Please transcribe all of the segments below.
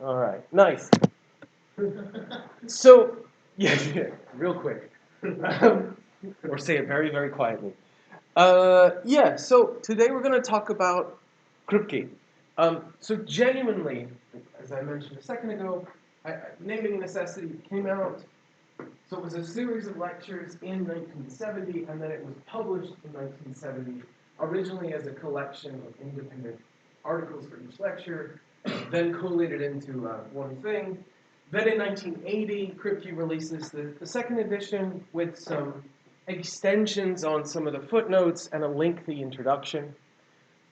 All right, nice. So, yeah, real quick. Um, or say it very, very quietly. Yeah, so today we're going to talk about Kripke. So genuinely, as I mentioned a second ago, Naming Necessity came out. So it was a series of lectures in 1970, and then it was published in 1970, originally as a collection of independent articles for each lecture, then collated into one thing. Then in 1980, Kripke releases the second edition with some extensions on some of the footnotes and a lengthy introduction.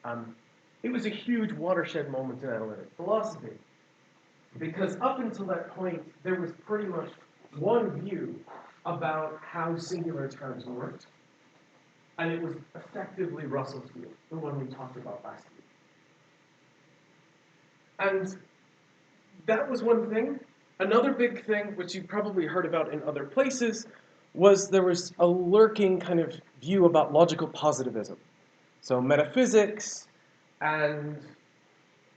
Um, it was a huge watershed moment in analytic philosophy because up until that point, there was pretty much one view about how singular terms worked, and it was effectively Russell's view, the one we talked about last week. And that was one thing. Another big thing, which you probably heard about in other places, was there was a lurking kind of view about logical positivism. So metaphysics and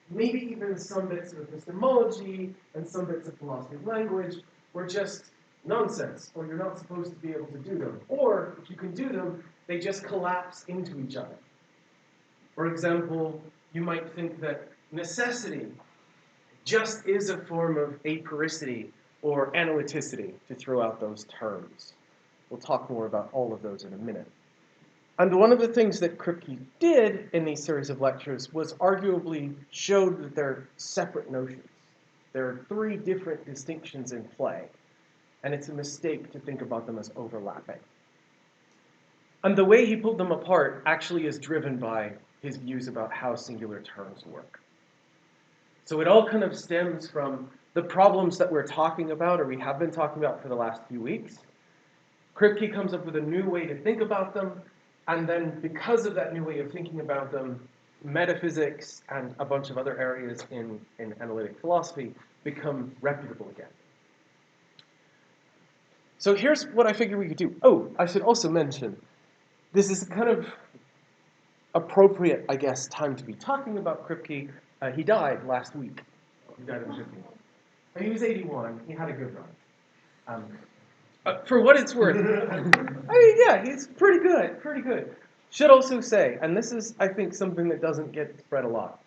maybe even some bits of epistemology and some bits of philosophy of language were just nonsense, or you're not supposed to be able to do them. Or if you can do them, they just collapse into each other. For example, you might think that necessity just is a form of aporicity or analyticity, to throw out those terms. We'll talk more about all of those in a minute. And one of the things that Kripke did in these series of lectures was arguably showed that they're separate notions. There are three different distinctions in play, and it's a mistake to think about them as overlapping. And the way he pulled them apart actually is driven by his views about how singular terms work. So it all kind of stems from the problems that we're talking about, or we have been talking about for the last few weeks. Kripke comes up with a new way to think about them, and then because of that new way of thinking about them, metaphysics and a bunch of other areas in analytic philosophy become reputable again. So here's what I figured we could do. Oh, I should also mention, this is kind of appropriate, I guess, time to be talking about Kripke. He died last week. He died in 51. He was 81. He had a good run. For what it's worth, I mean, yeah, he's pretty good, pretty good. Should also say, and this is, I think, something that doesn't get spread a lot.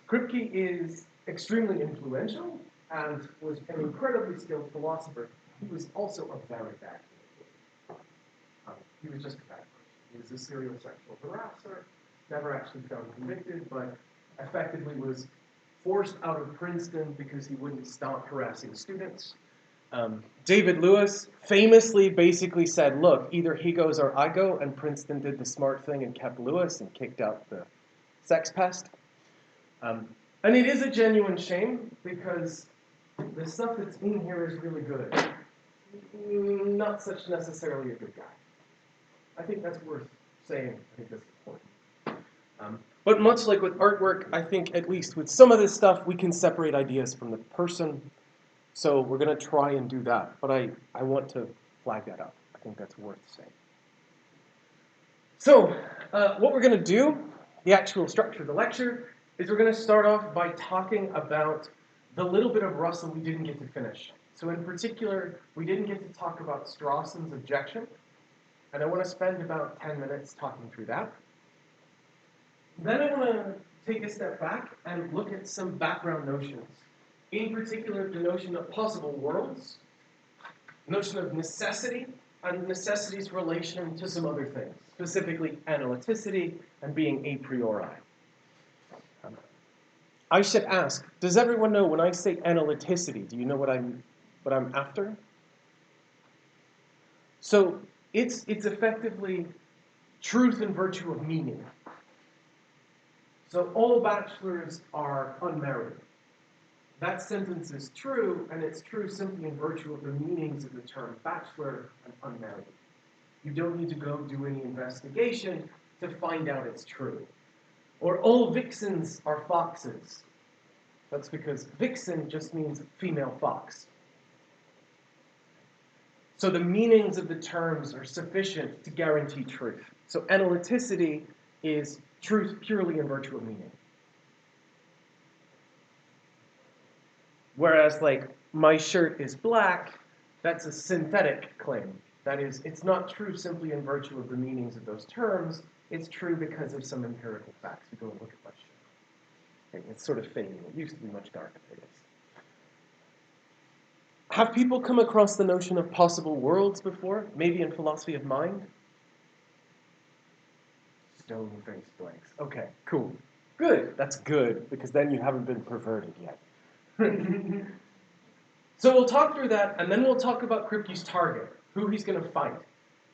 Kripke is extremely influential and was an incredibly skilled philosopher. He was also a very bad human. He was just a bad person. He was a serial sexual harasser, never actually found convicted, but effectively was forced out of Princeton because he wouldn't stop harassing students. David Lewis famously basically said, look, either he goes or I go, and Princeton did the smart thing and kept Lewis and kicked out the sex pest. And it is a genuine shame because the stuff that's in here is really good. Not such necessarily a good guy. I think that's worth saying. I think that's important. But much like with artwork, I think at least with some of this stuff, we can separate ideas from the person. So we're going to try and do that. But I want to flag that up. I think that's worth saying. So what we're going to do, the actual structure of the lecture, is we're going to start off by talking about the little bit of Russell we didn't get to finish. So in particular, we didn't get to talk about Strawson's objection. And I want to spend about 10 minutes talking through that. Then I want to take a step back and look at some background notions. In particular, the notion of possible worlds, the notion of necessity, and necessity's relation to some other things, specifically analyticity and being a priori. I should ask, does everyone know when I say analyticity, do you know what I'm after? So it's effectively truth and virtue of meaning. So all bachelors are unmarried. That sentence is true, and it's true simply in virtue of the meanings of the term bachelor and unmarried. You don't need to go do any investigation to find out it's true. Or all vixens are foxes. That's because vixen just means female fox. So the meanings of the terms are sufficient to guarantee truth. So analyticity is truth purely in virtue of meaning. Whereas, like, my shirt is black, that's a synthetic claim. That is, it's not true simply in virtue of the meanings of those terms, it's true because of some empirical facts. You go and look at my shirt. Okay, it's sort of fading. It used to be much darker than it is. Have people come across the notion of possible worlds before? Maybe in philosophy of mind? Stone-faced blanks. Okay, cool. Good. That's good, because then you haven't been perverted yet. So we'll talk through that, and then we'll talk about Kripke's target, who he's going to fight.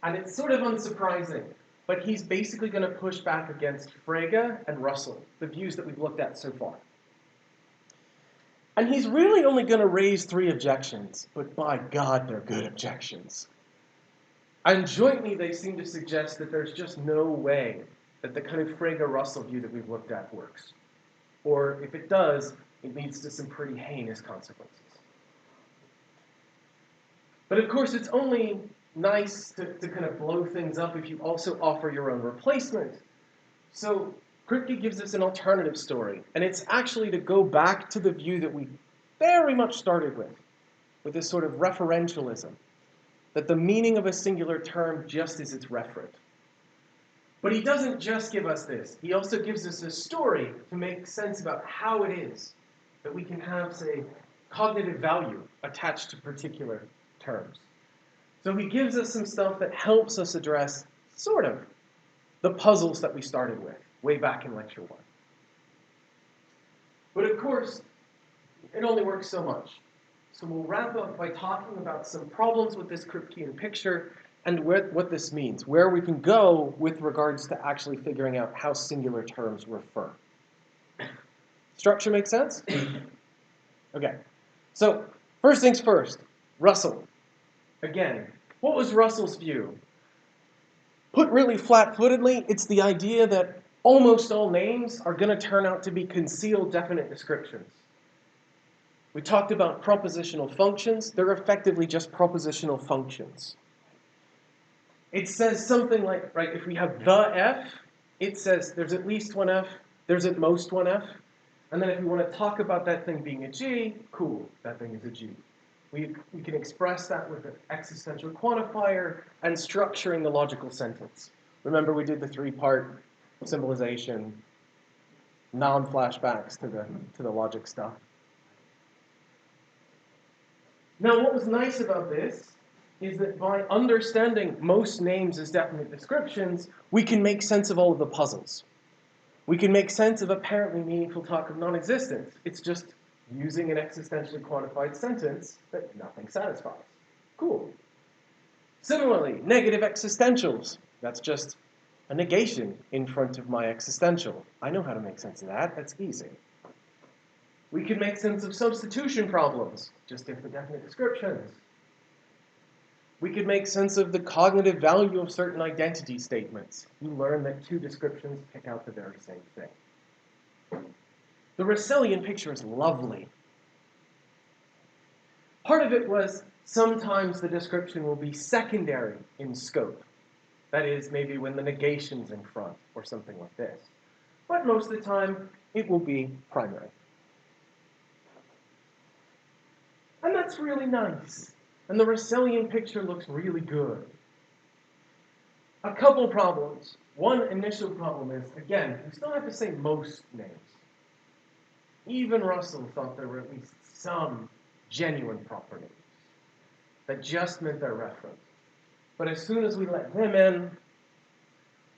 And it's sort of unsurprising, but he's basically going to push back against Frege and Russell, the views that we've looked at so far. And he's really only going to raise 3 objections, but by God, they're good objections. And jointly, they seem to suggest that there's just no way that the kind of Frege-Russell view that we've looked at works. Or if it does, it leads to some pretty heinous consequences. But of course, it's only nice to kind of blow things up if you also offer your own replacement. So Kripke gives us an alternative story, and it's actually to go back to the view that we very much started with this sort of referentialism, that the meaning of a singular term just is its referent. But he doesn't just give us this. He also gives us a story to make sense about how it is that we can have, say, cognitive value attached to particular terms. So he gives us some stuff that helps us address, sort of, the puzzles that we started with way back in Lecture 1. But of course, it only works so much. So we'll wrap up by talking about some problems with this Kripkean picture and what this means, where we can go with regards to actually figuring out how singular terms refer. Structure make sense? Okay. So, first things first, Russell. Again, what was Russell's view? Put really flat-footedly, it's the idea that almost all names are going to turn out to be concealed definite descriptions. We talked about propositional functions. They're effectively just propositional functions. It says something like, right, if we have the F, it says there's at least one F, there's at most one F. And then if we want to talk about that thing being a G, cool, that thing is a G. We can express that with an existential quantifier and structuring the logical sentence. Remember we did the 3-part symbolization, non-flashbacks to the logic stuff. Now what was nice about this is that by understanding most names as definite descriptions, we can make sense of all of the puzzles. We can make sense of apparently meaningful talk of non-existence. It's just using an existentially quantified sentence that nothing satisfies. Cool. Similarly, negative existentials. That's just a negation in front of my existential. I know how to make sense of that. That's easy. We can make sense of substitution problems, just different definite descriptions. We could make sense of the cognitive value of certain identity statements. You learn that 2 descriptions pick out the very same thing. The Russellian picture is lovely. Part of it was sometimes the description will be secondary in scope. That is, maybe when the negation's in front, or something like this. But most of the time, it will be primary. And that's really nice. And the Russellian picture looks really good. A couple problems. One initial problem is, again, we still have to say most names. Even Russell thought there were at least some genuine proper names that just meant their reference. But as soon as we let them in,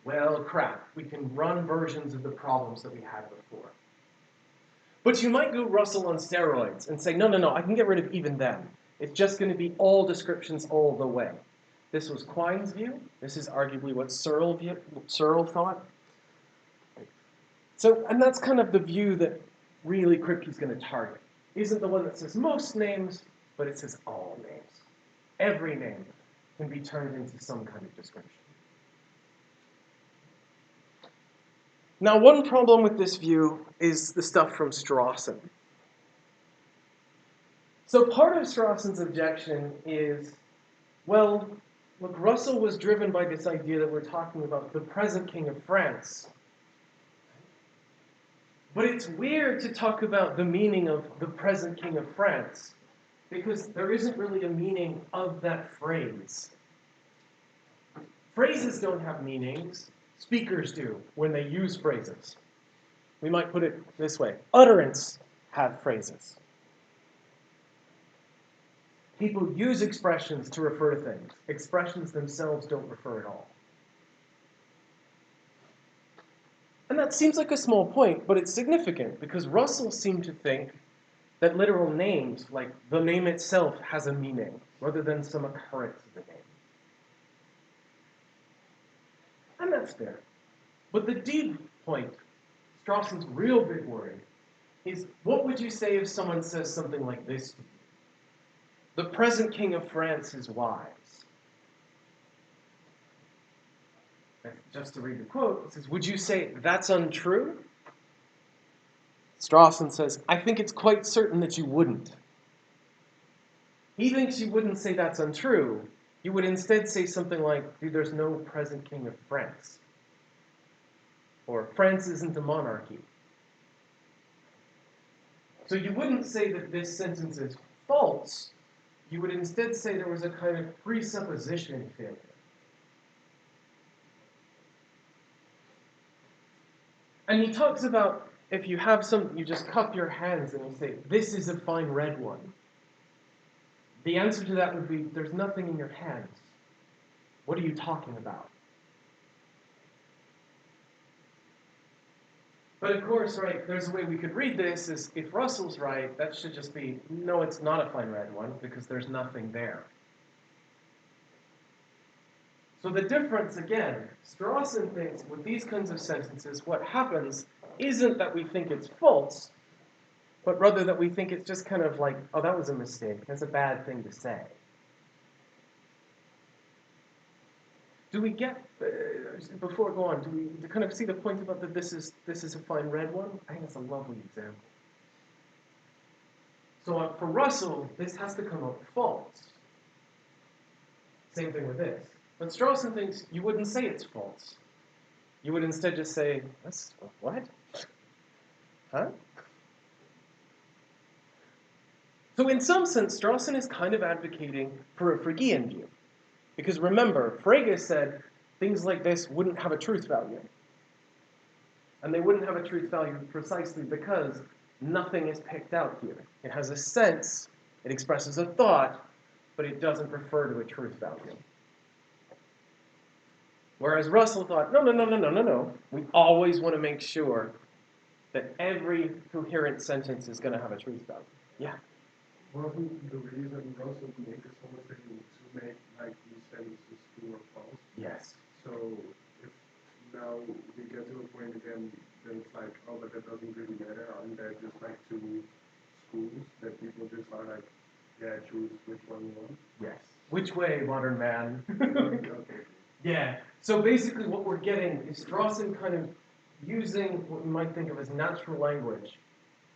well, crap, we can run versions of the problems that we had before. But you might go Russell on steroids and say, no, I can get rid of even them. It's just going to be all descriptions all the way. This was Quine's view. This is arguably what Searle thought. So, and that's kind of the view that really Kripke's going to target. Isn't the one that says most names, but it says all names. Every name can be turned into some kind of description. Now, one problem with this view is the stuff from Strawson. So part of Strawson's objection is, well, look, Russell was driven by this idea that we're talking about the present king of France. But it's weird to talk about the meaning of the present King of France, because there isn't really a meaning of that phrase. Phrases don't have meanings. Speakers do when they use phrases. We might put it this way. Utterance have phrases. People use expressions to refer to things. Expressions themselves don't refer at all. And that seems like a small point, but it's significant because Russell seemed to think that literal names, like the name itself, has a meaning rather than some occurrence of the name. And that's fair. But the deep point, Strawson's real big worry, is what would you say if someone says something like this to you? The present King of France is wise. And just to read the quote, it says, would you say that's untrue? Strawson says, I think it's quite certain that you wouldn't. He thinks you wouldn't say that's untrue. You would instead say something like, dude, there's no present King of France. Or France isn't a monarchy. So you wouldn't say that this sentence is false. You would instead say there was a kind of presupposition failure. And he talks about if you have something, you just cup your hands and you say, this is a fine red one. The answer to that would be, there's nothing in your hands. What are you talking about? But of course, right, there's a way we could read this is if Russell's right, that should just be, no, it's not a fine red one because there's nothing there. So the difference, again, Strawson thinks with these kinds of sentences, what happens isn't that we think it's false, but rather that we think it's just kind of like, oh, that was a mistake. That's a bad thing to say. Do we get, before I go on, do we kind of see the point about that this is a fine red one? I think it's a lovely example. So for Russell, this has to come out false. Same thing with this. But Strawson thinks you wouldn't say it's false. You would instead just say, that's, what? Huh? So in some sense, Strawson is kind of advocating for a Fregean view. Because remember, Frege said things like this wouldn't have a truth value. And they wouldn't have a truth value precisely because nothing is picked out here. It has a sense, it expresses a thought, but it doesn't refer to a truth value. Whereas Russell thought, no. We always want to make sure that every coherent sentence is going to have a truth value. Yeah? Wasn't the reason Russell made this whole thing to make like these sentences true or false? Yes. So if now we get to a point again, then it's like, oh, but that doesn't really matter. Aren't there just like two schools that people just are like, yeah, choose which one you want? Yes. Which way, modern man? Okay. Yeah. So basically what we're getting is Strawson kind of using what we might think of as natural language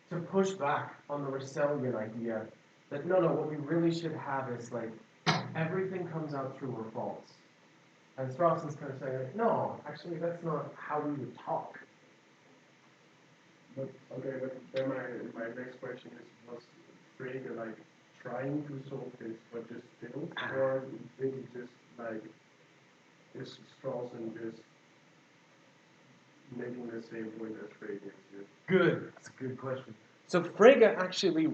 to push back on the Russellian idea that no, what we really should have is like everything comes out true or false. And Strawson's kind of saying, like, no, actually that's not how we would talk. But then my next question is, was Frege like trying to solve this but just failed? Or did he just like, is Strawson just making the same point as Frege is here? Good. That's a good question. So Frege actually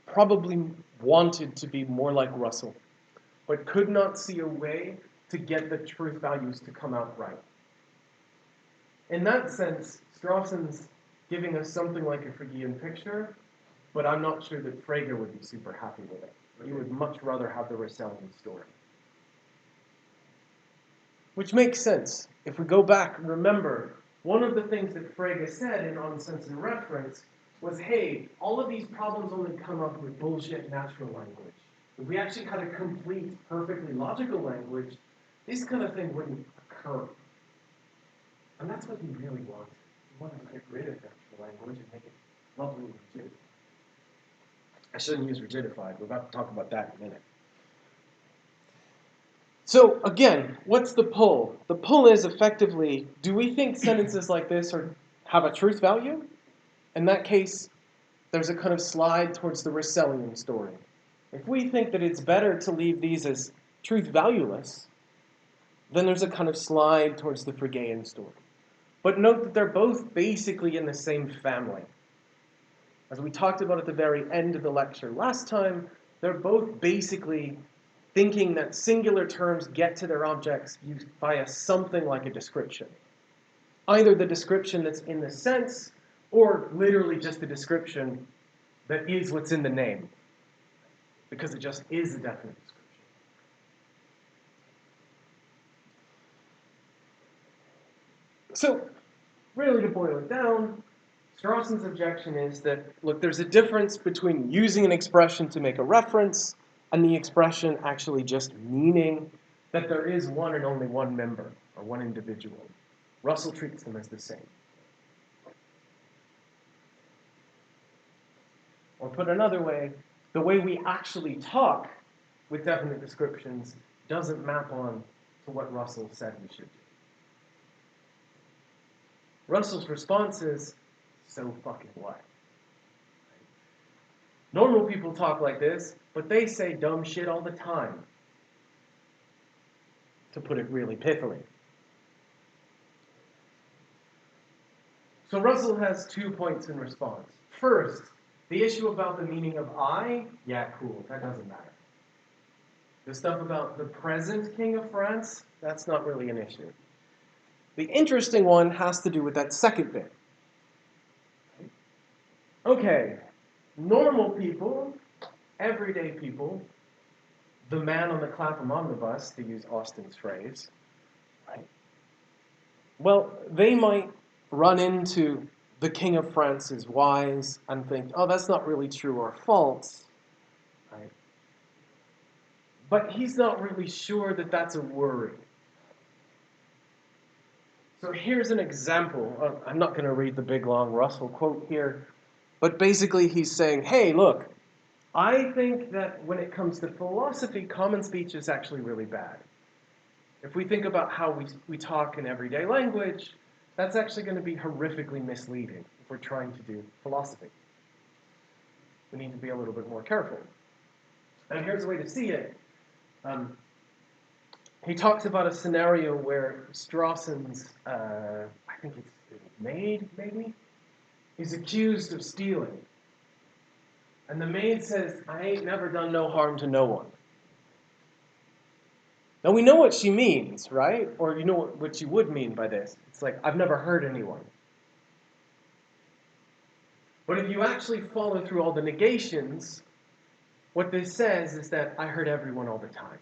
probably wanted to be more like Russell, but could not see a way to get the truth values to come out right. In that sense, Strawson's giving us something like a Fregean picture, but I'm not sure that Frege would be super happy with it. He would much rather have the Russellian story. Which makes sense. If we go back and remember, one of the things that Frege said in On Sense and Reference was, hey, all of these problems only come up with bullshit natural language. If we actually had a complete, perfectly logical language, this kind of thing wouldn't occur. And that's what he really wanted. He wanted to get rid of natural language and make it lovely and rigid. I shouldn't use rigidified. We're about to talk about that in a minute. So again, what's the pull? The pull is effectively, do we think sentences like this have a truth value. In that case, there's a kind of slide towards the Russellian story. If we think that it's better to leave these as truth valueless, then there's a kind of slide towards the Fregean story. But note that they're both basically in the same family. As we talked about at the very end of the lecture last time, they're both basically thinking that singular terms get to their objects via something like a description. Either the description that's in the sense, or literally just the description that is what's in the name, because it just is a definite description. So, really to boil it down, Strawson's objection is that, look, there's a difference between using an expression to make a reference and the expression actually just meaning that there is one and only one member, or one individual. Russell treats them as the same. Or put another way, the way we actually talk with definite descriptions doesn't map on to what Russell said we should do. Russell's response is, so fucking what? Normal people talk like this, but they say dumb shit all the time. To put it really pithily. So Russell has 2 points in response. First, the issue about the meaning of I, yeah, cool, that doesn't matter. The stuff about the present King of France, that's not really an issue. The interesting one has to do with that second bit. Okay, normal people, everyday people, the man on the Clapham omnibus, to use Austin's phrase, right? Well, they might run into the King of France is wise and think, oh, that's not really true or false, right? But he's not really sure that that's a worry. So here's an example. I'm not going to read the big long Russell quote here, but basically he's saying, hey, look, I think that when it comes to philosophy, common speech is actually really bad. If we think about how we talk in everyday language, that's actually going to be horrifically misleading if we're trying to do philosophy. We need to be a little bit more careful. And here's a way to see it. He talks about a scenario where Strawson's, I think it's maid, maybe, is accused of stealing. And the maid says, I ain't never done no harm to no one. Now we know what she means, right? Or you know what she would mean by this. It's like, I've never hurt anyone. But if you actually follow through all the negations, what this says is that I hurt everyone all the time.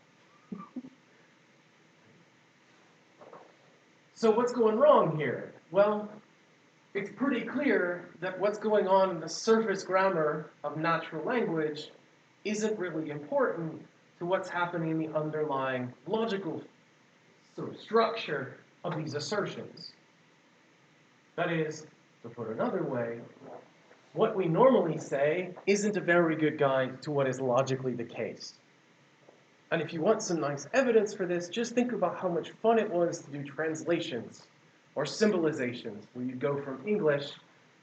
So what's going wrong here? Well, it's pretty clear that what's going on in the surface grammar of natural language isn't really important to what's happening in the underlying logical sort of structure of these assertions. That is, to put another way, what we normally say isn't a very good guide to what is logically the case. And if you want some nice evidence for this, just think about how much fun it was to do translations or symbolizations, where you go from English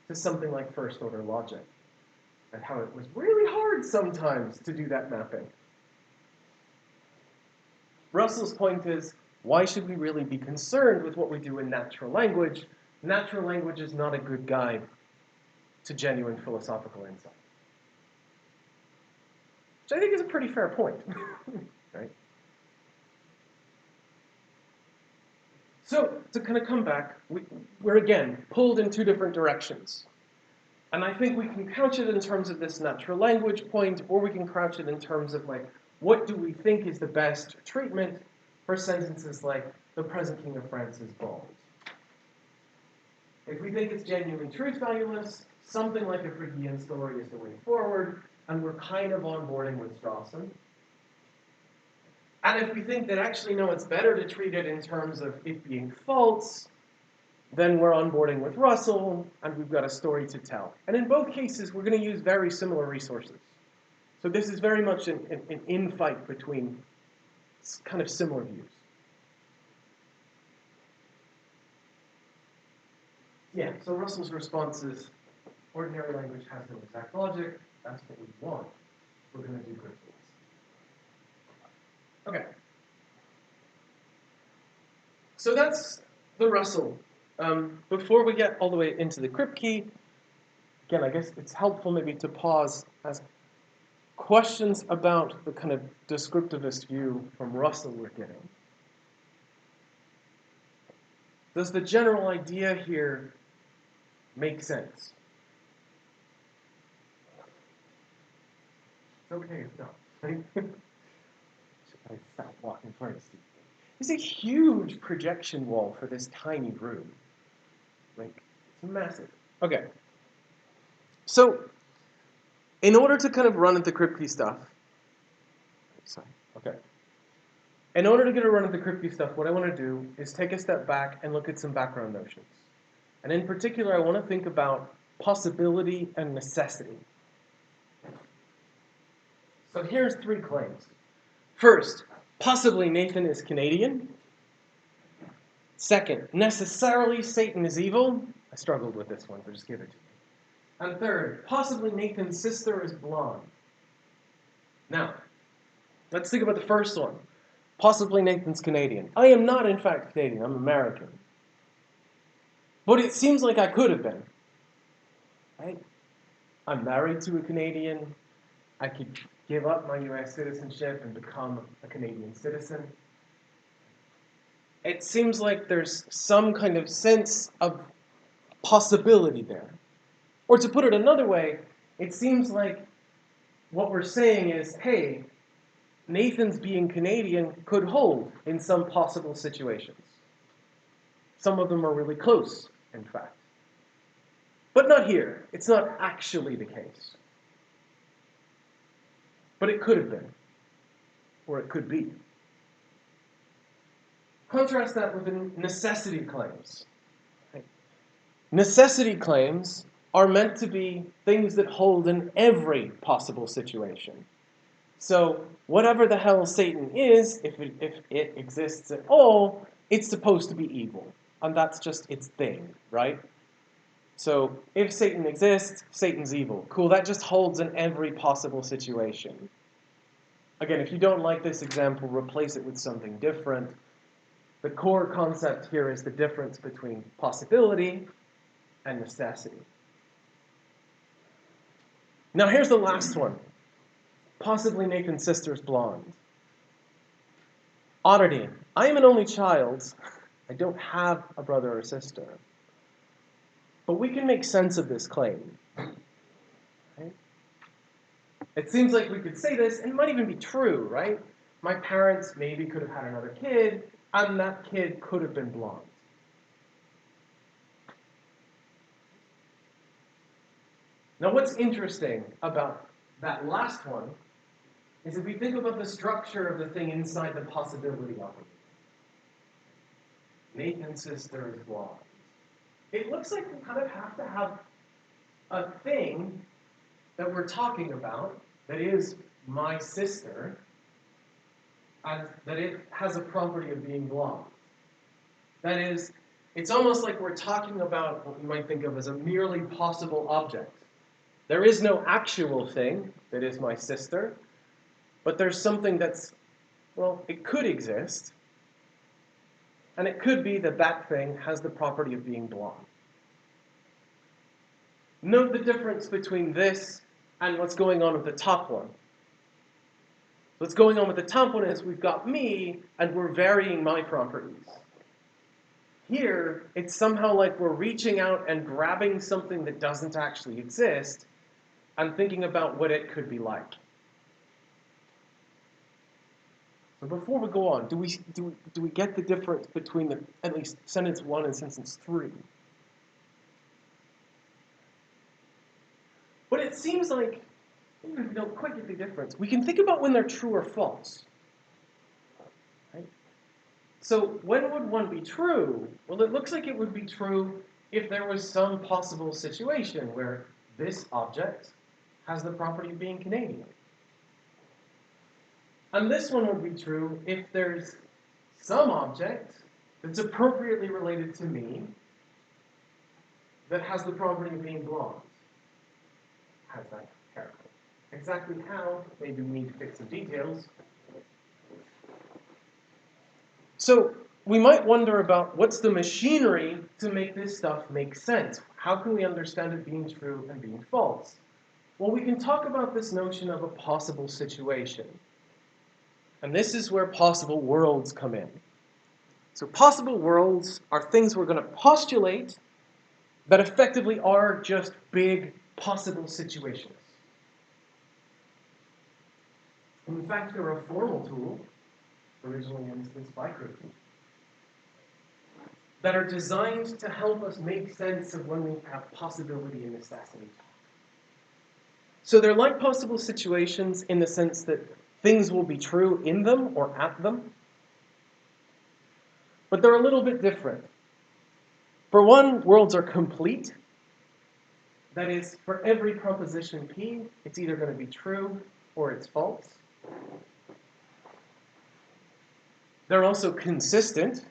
to something like first-order logic, and how it was really hard sometimes to do that mapping. Russell's point is, why should we really be concerned with what we do in natural language? Natural language is not a good guide to genuine philosophical insight. Which I think is a pretty fair point, right? So, to kind of come back, we're again pulled in two different directions. And I think we can couch it in terms of this natural language point, or we can couch it in terms of, like, what do we think is the best treatment for sentences like, the present King of France is bald. If we think it's genuinely truth valueless, something like a Fregean story is the way forward, and we're kind of onboarding with Strawson. And if we think that actually, no, it's better to treat it in terms of it being false, then we're onboarding with Russell, and we've got a story to tell. And in both cases, we're going to use very similar resources. So this is very much an infight between kind of similar views. Yeah, so Russell's response is, ordinary language has no exact logic. That's what we want. We're going to do good things. Okay. So that's the Russell. Before we get all the way into the Kripke, again, I guess it's helpful maybe to pause as questions about the kind of descriptivist view from Russell we're getting. Does the general idea here make sense? It's okay if not. I stop walking in front of Steve. There's a huge projection wall for this tiny room. Like, it's massive. Okay. So, in order to kind of run at the Kripke stuff, sorry, okay. In order to get a run at the Kripke stuff, what I want to do is take a step back and look at some background notions. And in particular, I want to think about possibility and necessity. So here's 3 claims. First, possibly Nathan is Canadian. Second, necessarily Satan is evil. I struggled with this one, but just give it to me. And third, possibly Nathan's sister is blonde. Now, let's think about the first one. Possibly Nathan's Canadian. I am not, in fact, Canadian. I'm American. But it seems like I could have been. Right? I'm married to a Canadian. I could give up my U.S. citizenship and become a Canadian citizen. It seems like there's some kind of sense of possibility there. Or to put it another way, it seems like what we're saying is, hey, Nathan's being Canadian could hold in some possible situations. Some of them are really close, in fact. But not here. It's not actually the case. But it could have been. Or it could be. Contrast that with the necessity claims. Necessity claims are meant to be things that hold in every possible situation. So whatever the hell Satan is, if it exists at all, it's supposed to be evil. And that's just its thing, right? So if Satan exists, Satan's evil. Cool, that just holds in every possible situation. Again, if you don't like this example, replace it with something different. The core concept here is the difference between possibility and necessity. Now here's the last one. Possibly Nathan's sister's blonde. Oddity. I am an only child. I don't have a brother or sister. But we can make sense of this claim. Right? It seems like we could say this, and it might even be true, right? My parents maybe could have had another kid, and that kid could have been blonde. Now what's interesting about that last one is if we think about the structure of the thing inside the possibility of it. Nathan's sister is blonde. It looks like we kind of have to have a thing that we're talking about that is my sister, and that it has a property of being blonde. That is, it's almost like we're talking about what we might think of as a merely possible object. There is no actual thing that is my sister, but there's something that's, well, it could exist, and it could be that that thing has the property of being blonde. Note the difference between this and what's going on with the top one. What's going on with the top one is we've got me, and we're varying my properties. Here, it's somehow like we're reaching out and grabbing something that doesn't actually exist and thinking about what it could be like. So before we go on, do we get the difference between at least sentence 1 and sentence 3? But it seems like even if we don't quite get the difference, we can think about when they're true or false. Right? So when would one be true? Well, it looks like it would be true if there was some possible situation where this object has the property of being Canadian. And this one would be true if there's some object that's appropriately related to me, that has the property of being blonde has that haircut. Exactly how, maybe we need to fix some details. So we might wonder about what's the machinery to make this stuff make sense? How can we understand it being true and being false? Well, we can talk about this notion of a possible situation. And this is where possible worlds come in. So possible worlds are things we're going to postulate that effectively are just big possible situations. In fact, they're a formal tool, originally instanced by Kripke, that are designed to help us make sense of when we have possibility and necessity. So they're like possible situations in the sense that things will be true in them or at them, but they're a little bit different. For one, worlds are complete. That is, for every proposition P, it's either going to be true or it's false. They're also consistent.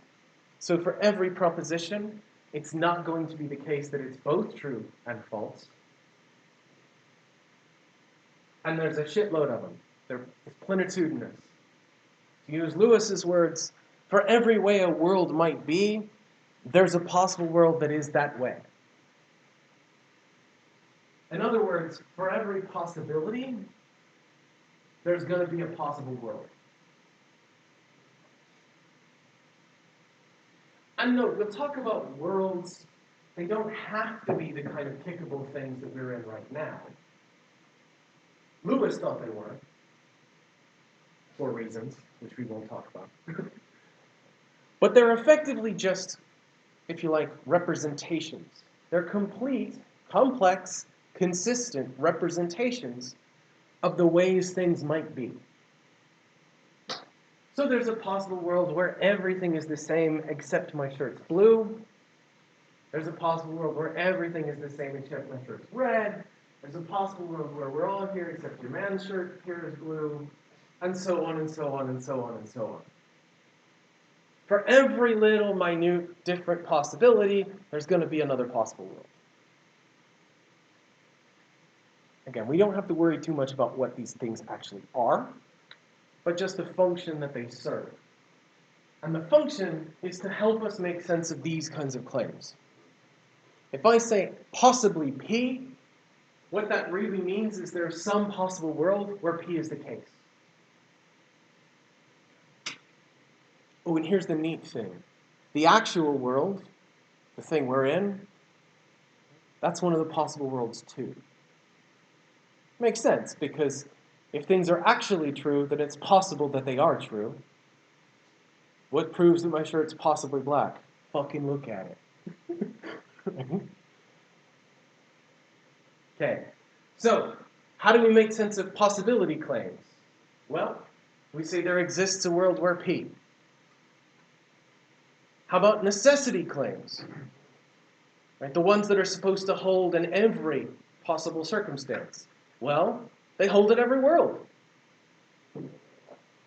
So for every proposition, it's not going to be the case that it's both true and false. And there's a shitload of them. They're plenitudinous. To use Lewis's words, for every way a world might be, there's a possible world that is that way. In other words, for every possibility, there's going to be a possible world. And note, we'll talk about worlds. They don't have to be the kind of kickable things that we're in right now. Lewis thought they were, for reasons, which we won't talk about. But they're effectively just, if you like, representations. They're complete, complex, consistent representations of the ways things might be. So there's a possible world where everything is the same except my shirt's blue. There's a possible world where everything is the same except my shirt's red. There's a possible world where we're all here except your man's shirt here is blue. And so on and so on and so on and so on. For every little minute different possibility, there's going to be another possible world. Again, we don't have to worry too much about what these things actually are, but just the function that they serve. And the function is to help us make sense of these kinds of claims. If I say possibly P, what that really means is there's some possible world where P is the case. Oh, and here's the neat thing. The actual world, the thing we're in, that's one of the possible worlds too. Makes sense, because if things are actually true, then it's possible that they are true. What proves that my shirt's possibly black? Fucking look at it. Okay, so how do we make sense of possibility claims? Well, we say there exists a world where P. How about necessity claims? Right, the ones that are supposed to hold in every possible circumstance. Well, they hold in every world.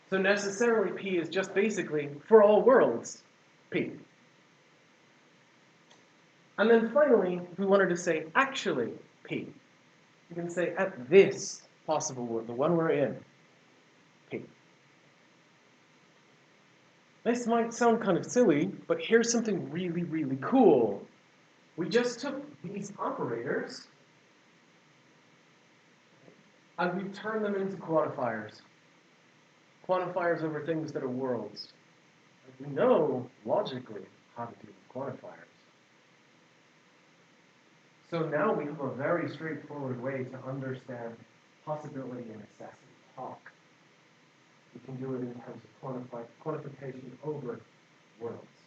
So necessarily P is just basically, for all worlds, P. And then finally, if we wanted to say actually P, you can say at this possible world, the one we're in, P. This might sound kind of silly, but here's something really, really cool. We just took these operators and we've turned them into quantifiers. Quantifiers over things that are worlds. We know, logically, how to deal with quantifiers. So now we have a very straightforward way to understand possibility and necessity talk. We can do it in terms of quantification over worlds.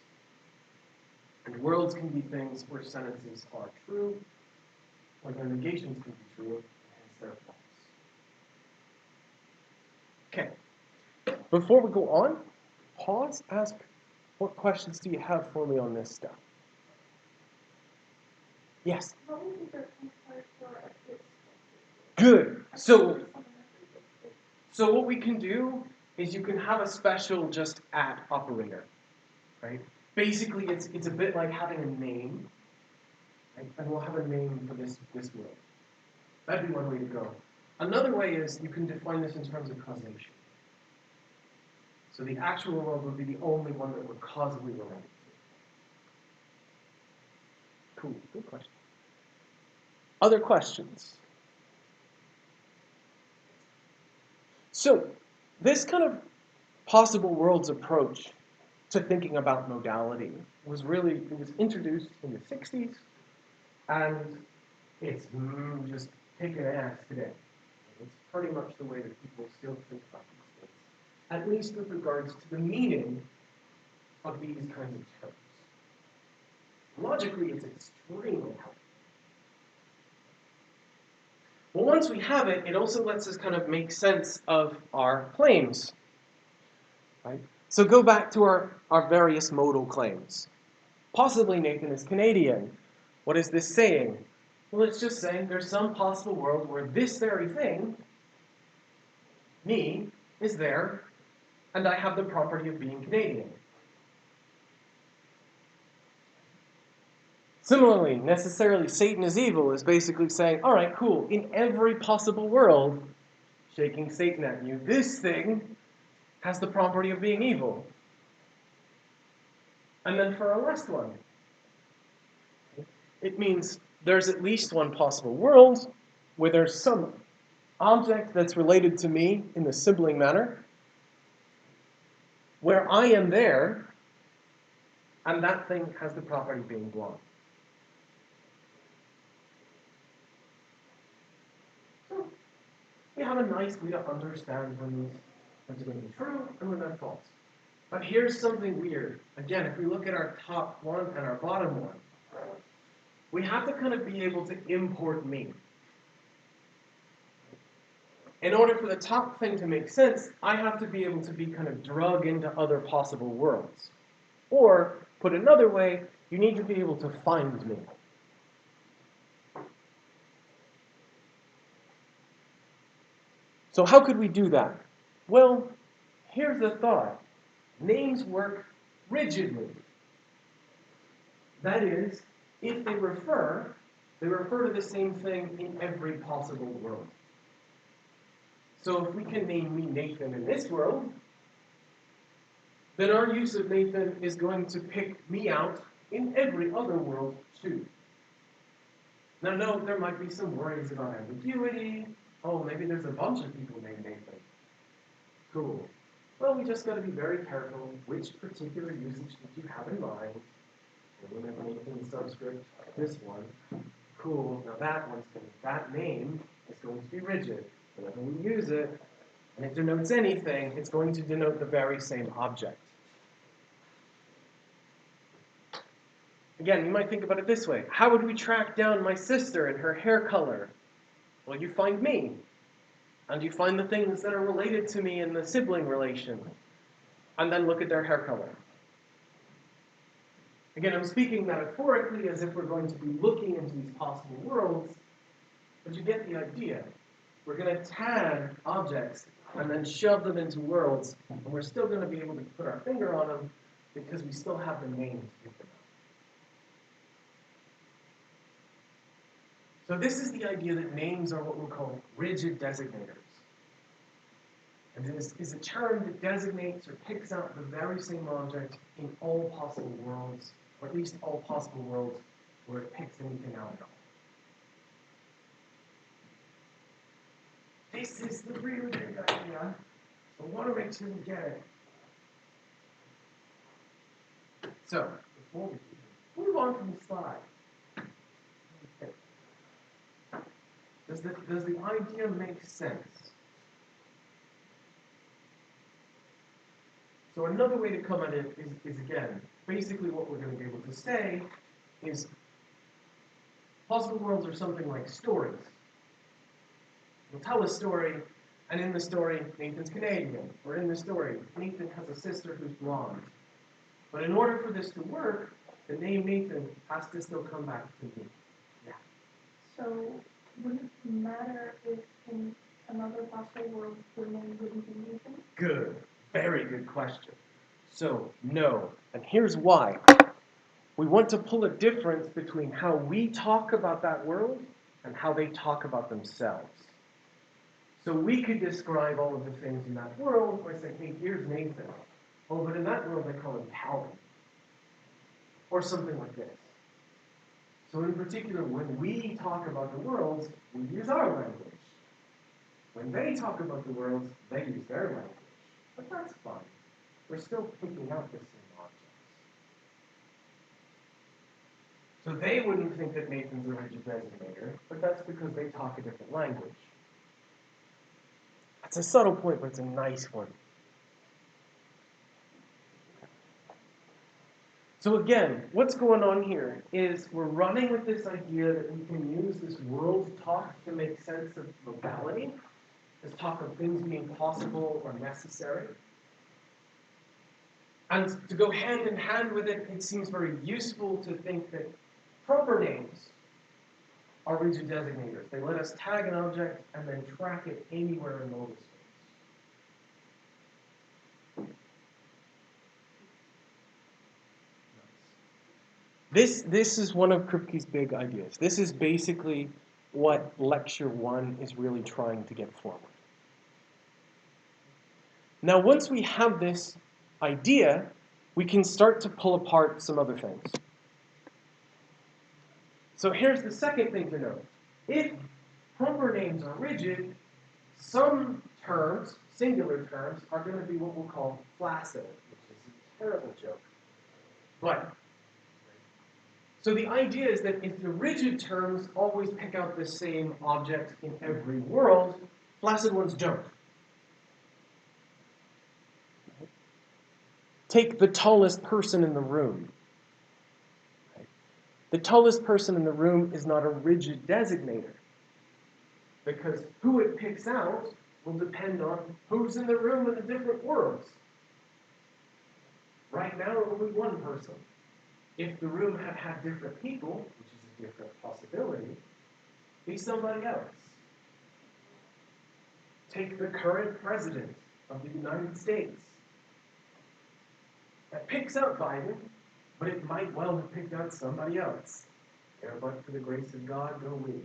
And worlds can be things where sentences are true, or their negations can be true, and hence they're false. Okay. Before we go on, pause, ask, what questions do you have for me on this stuff? Yes? What would be the quantifier for at this? Good. So what we can do is you can have a special just at operator, right? Basically, it's a bit like having a name. right? And we'll have a name for this world. That'd be one way to go. Another way is you can define this in terms of causation. So the actual world would be the only one that we're causally related to. Cool, good question. Other questions? So, this kind of possible worlds approach to thinking about modality was introduced in the 60s, and it's just kicking ass today. It's pretty much the way that people still think about these things, at least with regards to the meaning of these kinds of terms. Logically, it's extremely helpful. Well, once we have it, it also lets us kind of make sense of our claims. Right? So go back to our various modal claims. Possibly Nathan is Canadian. What is this saying? Well, it's just saying there's some possible world where this very thing, me, is there, and I have the property of being Canadian. Similarly, necessarily Satan is evil is basically saying, all right, cool, in every possible world, shaking Satan at you, this thing has the property of being evil. And then for our last one, it means there's at least one possible world where there's some object that's related to me in the sibling manner, where I am there, and that thing has the property of being blonde. So we have a nice way to understand when these are going to be true and when they're false. But here's something weird. Again, if we look at our top one and our bottom one, we have to kind of be able to import me. In order for the top thing to make sense, I have to be able to be kind of drug into other possible worlds. Or, put another way, you need to be able to find me. So how could we do that? Well, here's the thought. Names work rigidly. That is, if they refer to the same thing in every possible world. So if we can name me Nathan in this world, then our use of Nathan is going to pick me out in every other world too. Now note, there might be some worries about ambiguity. Oh, maybe there's a bunch of people named Nathan. Cool. Well, we just got to be very careful which particular usage that you have in mind. Whenever Nathan subscript this one, cool. Now that name is going to be rigid. Whenever we use it, and it denotes anything, it's going to denote the very same object. Again, you might think about it this way. How would we track down my sister and her hair color? Well, you find me. And you find the things that are related to me in the sibling relation. And then look at their hair color. Again, I'm speaking metaphorically as if we're going to be looking into these possible worlds, but you get the idea. We're going to tag objects and then shove them into worlds, and we're still going to be able to put our finger on them because we still have the names to give them. So this is the idea that names are what we'll call rigid designators. And this is a term that designates or picks out the very same object in all possible worlds, or at least all possible worlds where it picks anything out at all. This is the really big idea. So I want to make sure we get it. So, before we move on from the slide, does the idea make sense? So another way to come at it is again, basically what we're going to be able to say is possible worlds are something like stories. We'll tell a story, and in the story, Nathan's Canadian. Or in the story, Nathan has a sister who's blonde. But in order for this to work, the name Nathan has to still come back to me. Yeah. So, would it matter if in another possible world the name wouldn't be Nathan? Good. Very good question. So, no. And here's why. We want to pull a difference between how we talk about that world and how they talk about themselves. So we could describe all of the things in that world by saying, hey, here's Nathan. Oh, but in that world they call him Calvin. Or something like this. So in particular, when we talk about the worlds, we use our language. When they talk about the worlds, they use their language. But that's fine. We're still picking out the same objects. So they wouldn't think that Nathan's a rigid designator, but that's because they talk a different language. It's a subtle point, but it's a nice one. So again, what's going on here is we're running with this idea that we can use this world talk to make sense of locality, this talk of things being possible or necessary. And to go hand in hand with it, it seems very useful to think that proper names are rigid designators. They let us tag an object and then track it anywhere in modal space. This is one of Kripke's big ideas. This is basically what Lecture 1 is really trying to get forward. Now, once we have this idea, we can start to pull apart some other things. So here's the second thing to note. If proper names are rigid, some terms, singular terms, are going to be what we'll call flaccid, which is a terrible joke. But so the idea is that if the rigid terms always pick out the same object in every world, flaccid ones don't. Take the tallest person in the room. The tallest person in the room is not a rigid designator, because who it picks out will depend on who's in the room in the different worlds. Right now, it will be one person. If the room had had different people, which is a different possibility, be somebody else. Take the current president of the United States. That picks out Biden, but it might well have picked out somebody else. But for the grace of God, go we.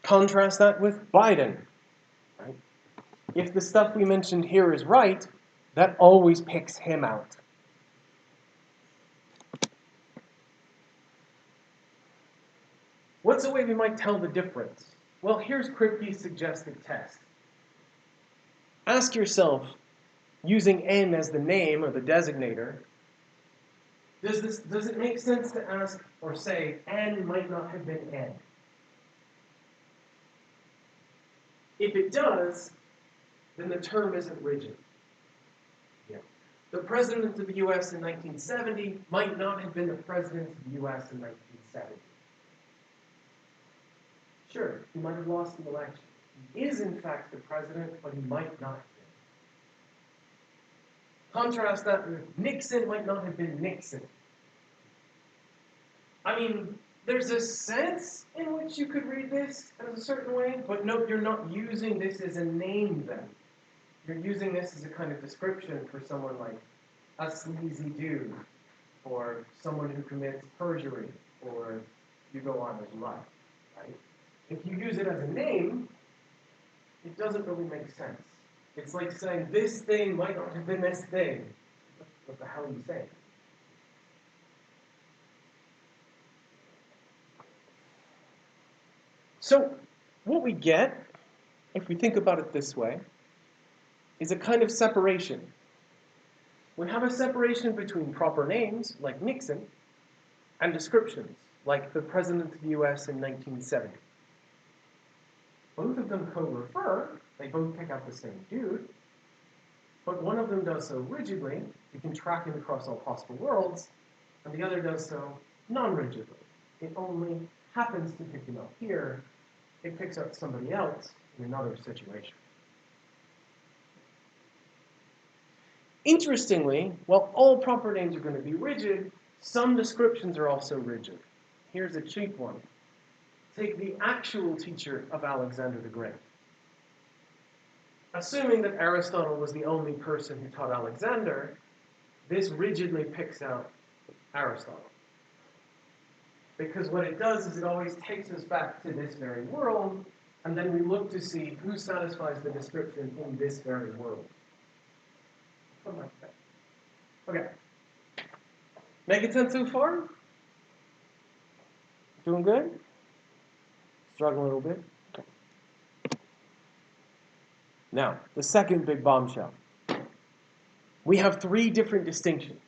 Contrast that with Biden. Right? If the stuff we mentioned here is right, that always picks him out. What's a way we might tell the difference? Well, here's Kripke's suggested test. Ask yourself, using N as the name or the designator, does it make sense to ask or say N might not have been N? If it does, then the term isn't rigid. Yeah. The president of the U.S. in 1970 might not have been the president of the U.S. in 1970. Sure, he might have lost the election. He is, in fact, the president, but he might not have been. Contrast that with Nixon might not have been Nixon. I mean, there's a sense in which you could read this as a certain way, but no, you're not using this as a name then. You're using this as a kind of description for someone like a sleazy dude, or someone who commits perjury, or you go on as you like, right? If you use it as a name, it doesn't really make sense. It's like saying, this thing might not have been this thing. What the hell are you saying? So, what we get, if we think about it this way, is a kind of separation. We have a separation between proper names, like Nixon, and descriptions, like the President of the U.S. in 1970. Both of them co-refer, they both pick out the same dude, but one of them does so rigidly, you can track him across all possible worlds, and the other does so non-rigidly. It only happens to pick him up here, it picks up somebody else in another situation. Interestingly, while all proper names are going to be rigid, some descriptions are also rigid. Here's a cheap one. Take the actual teacher of Alexander the Great. assuming that Aristotle was the only person who taught Alexander, this rigidly picks out Aristotle. Because what it does is it always takes us back to this very world, and then we look to see who satisfies the description in this very world. Something like that. Okay. Making sense so far? Doing good? Struggling a little bit? Okay. Now, the second big bombshell. We have three different distinctions.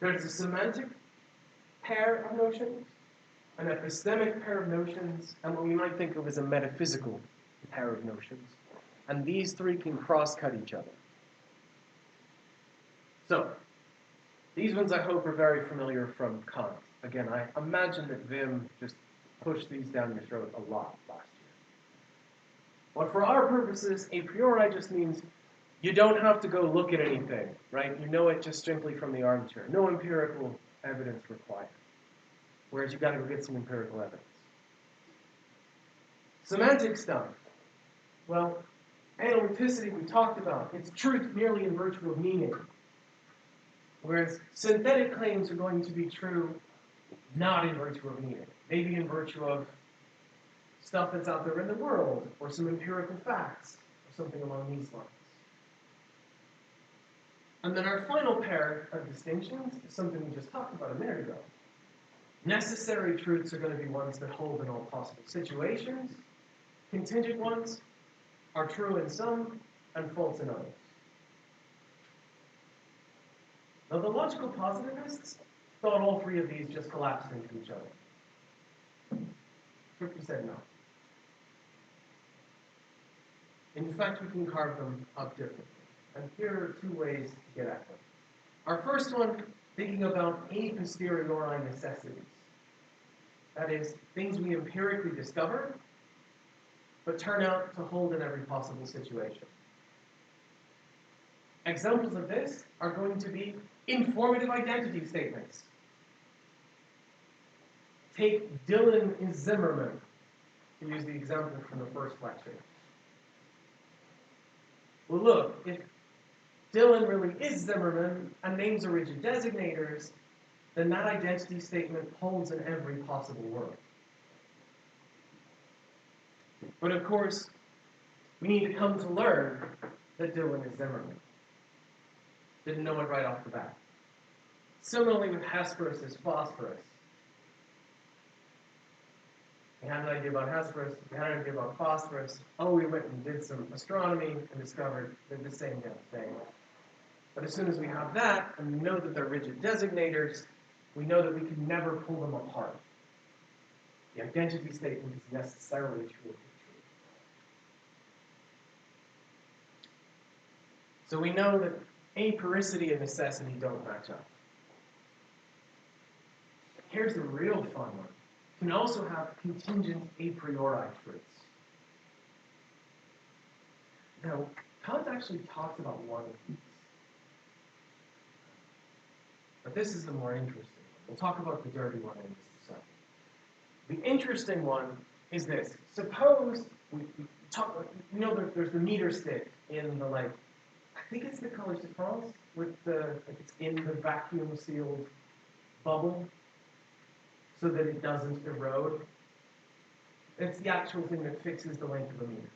There's a semantic pair of notions, an epistemic pair of notions, and what we might think of as a metaphysical pair of notions. And these three can cross-cut each other. So, these ones I hope are very familiar from Kant. Again, I imagine that Wim just pushed these down your throat a lot last year. But for our purposes, a priori just means you don't have to go look at anything, right? You know it just simply from the armchair. No empirical evidence required. Whereas you've got to go get some empirical evidence. Semantic stuff. Well, analyticity we talked about. It's truth merely in virtue of meaning. Whereas synthetic claims are going to be true not in virtue of meaning. Maybe in virtue of stuff that's out there in the world, or some empirical facts, or something along these lines. And then our final pair of distinctions is something we just talked about a minute ago. Necessary truths are going to be ones that hold in all possible situations. Contingent ones are true in some and false in others. Now, the logical positivists thought all three of these just collapsed into each other. Ripley said no. In fact, we can carve them up differently. And here are two ways to get at them. Our first one, thinking about a posteriori necessities. That is, things we empirically discover, but turn out to hold in every possible situation. Examples of this are going to be informative identity statements. Take Dylan is Zimmerman, to use the example from the first lecture. Well, look, if Dylan really is Zimmerman and names are rigid designators, then that identity statement holds in every possible world. But of course, we need to come to learn that Dylan is Zimmerman. Didn't know it right off the bat. Similarly with Hesperus is phosphorus. We had an idea about Hesperus, we had an idea about phosphorus. Oh, we went and did some astronomy and discovered they're the same damn thing. But as soon as we have that, and we know that they're rigid designators, we know that we can never pull them apart. The identity statement is necessarily true. So we know that aporicity and necessity don't match up. Here's the real fun one. You can also have contingent a priori truths. Now, Kant actually talks about one of these. But this is the more interesting one. We'll talk about the dirty one in just a second. The interesting one is this. Suppose we talk, you know, there's the meter stick in the, like, I think it's the Collège de France, with the, like, it's in the vacuum sealed bubble so that it doesn't erode. It's the actual thing that fixes the length of the meter.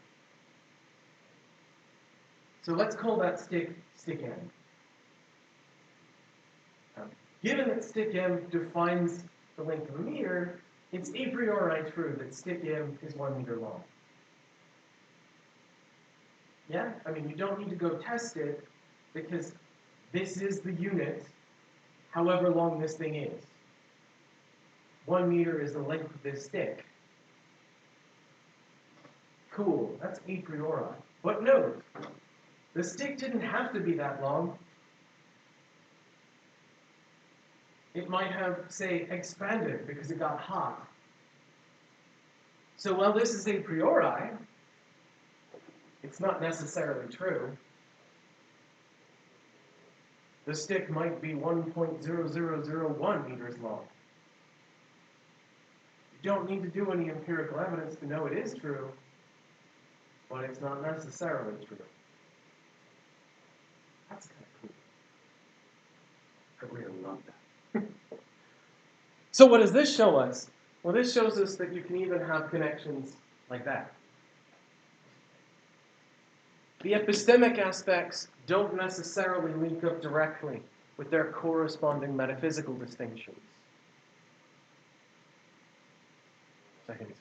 So let's call that stick M. Given that stick M defines the length of a meter, it's a priori true that stick M is 1 meter long. Yeah? I mean, you don't need to go test it because this is the unit, however long this thing is. 1 meter is the length of this stick. Cool, that's a priori. But note, the stick didn't have to be that long. It might have, say, expanded because it got hot. So while this is a priori, it's not necessarily true. The stick might be 1.0001 meters long. You don't need to do any empirical evidence to know it is true. but it's not necessarily true. That's kind of cool. I really love that. So what does this show us? Well, this shows us that you can even have connections like that. The epistemic aspects don't necessarily link up directly with their corresponding metaphysical distinctions. I think it's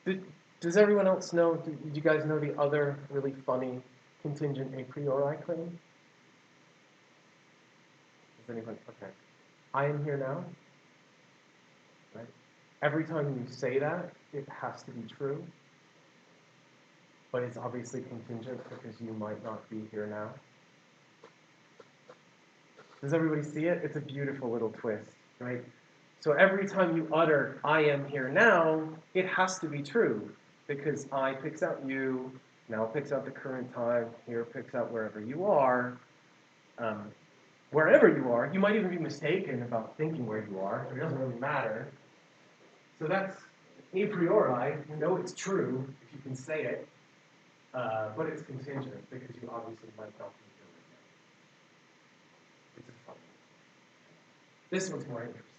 very nice. Does everyone else know, did you guys know the other really funny contingent a priori claim? Does anyone? Okay. I am here now. Right? Every time you say that, it has to be true. But it's obviously contingent because you might not be here now. Does everybody see it? It's a beautiful little twist, right? So every time you utter, I am here now, it has to be true. Because I picks out you, now picks out the current time, here picks out wherever you are. Wherever you are, you might even be mistaken about thinking where you are, so it doesn't really matter. So that's a priori, you know it's true if you can say it, but it's contingent because you obviously might not be here right now. It's a fun one. This one's more interesting.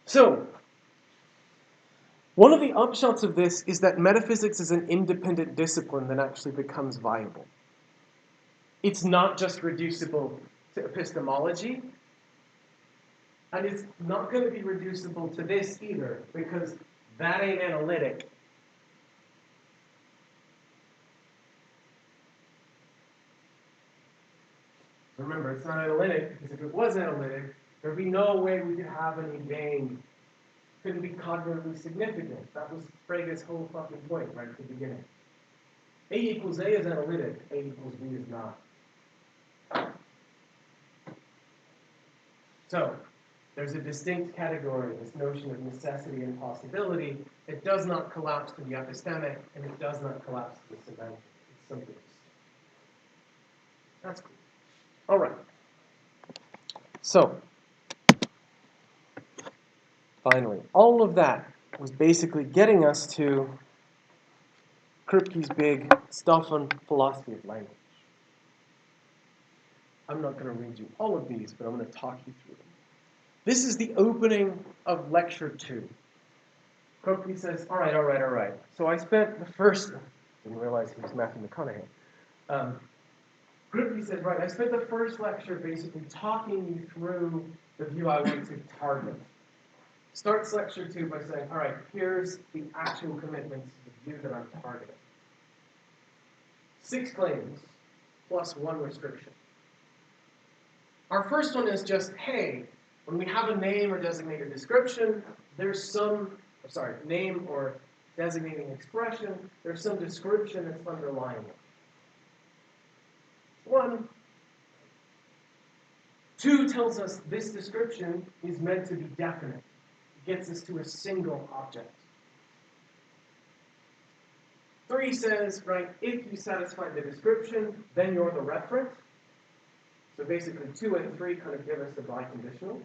So, one of the upshots of this is that metaphysics is an independent discipline that actually becomes viable. It's not just reducible to epistemology, and it's not going to be reducible to this either, because that ain't analytic. Remember, it's not analytic, because if it was analytic, there'd be no way we could have any gain. Couldn't be cognitively significant. That was Frege's whole fucking point right at the beginning. A equals A is analytic, A equals B is not. So, there's a distinct category, this notion of necessity and possibility. It does not collapse to the epistemic, and it does not collapse to the semantic. It's simply distinct. That's cool. All right. So, finally, all of that was basically getting us to Kripke's big stuff on philosophy of language. I'm not going to read you all of these, but I'm going to talk you through them. This is the opening of lecture 2. Kripke says, all right. So I spent the first, didn't realize he was Matthew McConaughey. Kripke says, right, I spent the first lecture basically talking you through the view I want to target. Starts lecture 2 by saying, all right, here's the actual commitments to the view that I'm targeting. 6 claims plus 1 restriction. Our first one is just, hey, when we have a name or designated description, there's some, name or designating expression, there's some description that's underlying it. 1. 2 tells us this description is meant to be definite. It gets us to a single object. 3 says, right, if you satisfy the description, then you're the referent. So basically 2 and 3 kind of give us the biconditional.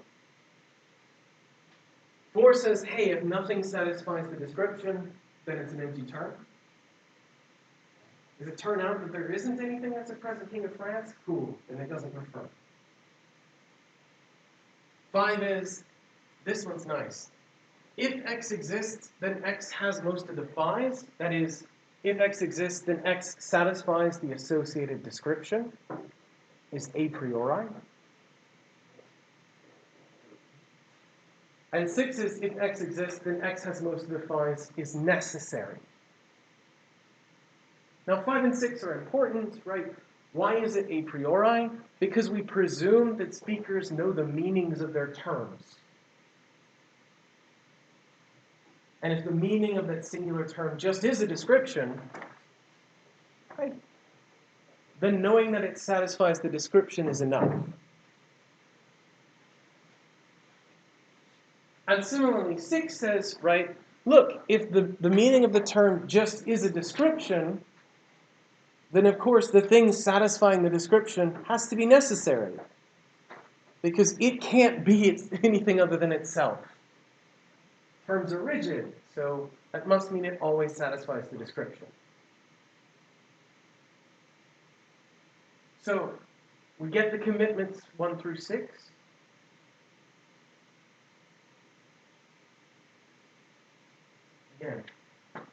4 says, hey, if nothing satisfies the description, then it's an empty term. Does it turn out that there isn't anything that's a present king of France? Cool, then it doesn't confirm. 5 is, this one's nice. If X exists, then X has most of the phi's. That is, if X exists, then X satisfies the associated description, is a priori. And 6 is, if X exists, then X has most of the phi's, is necessary. Now 5 and 6 are important, right? Why is it a priori? Because we presume that speakers know the meanings of their terms. And if the meaning of that singular term just is a description, right, then knowing that it satisfies the description is enough. And similarly, 6 says, right, look, if the meaning of the term just is a description, then of course the thing satisfying the description has to be necessary. Because it can't be anything other than itself. Terms are rigid, so That must mean it always satisfies the description. So we get the commitments 1 through 6. Again,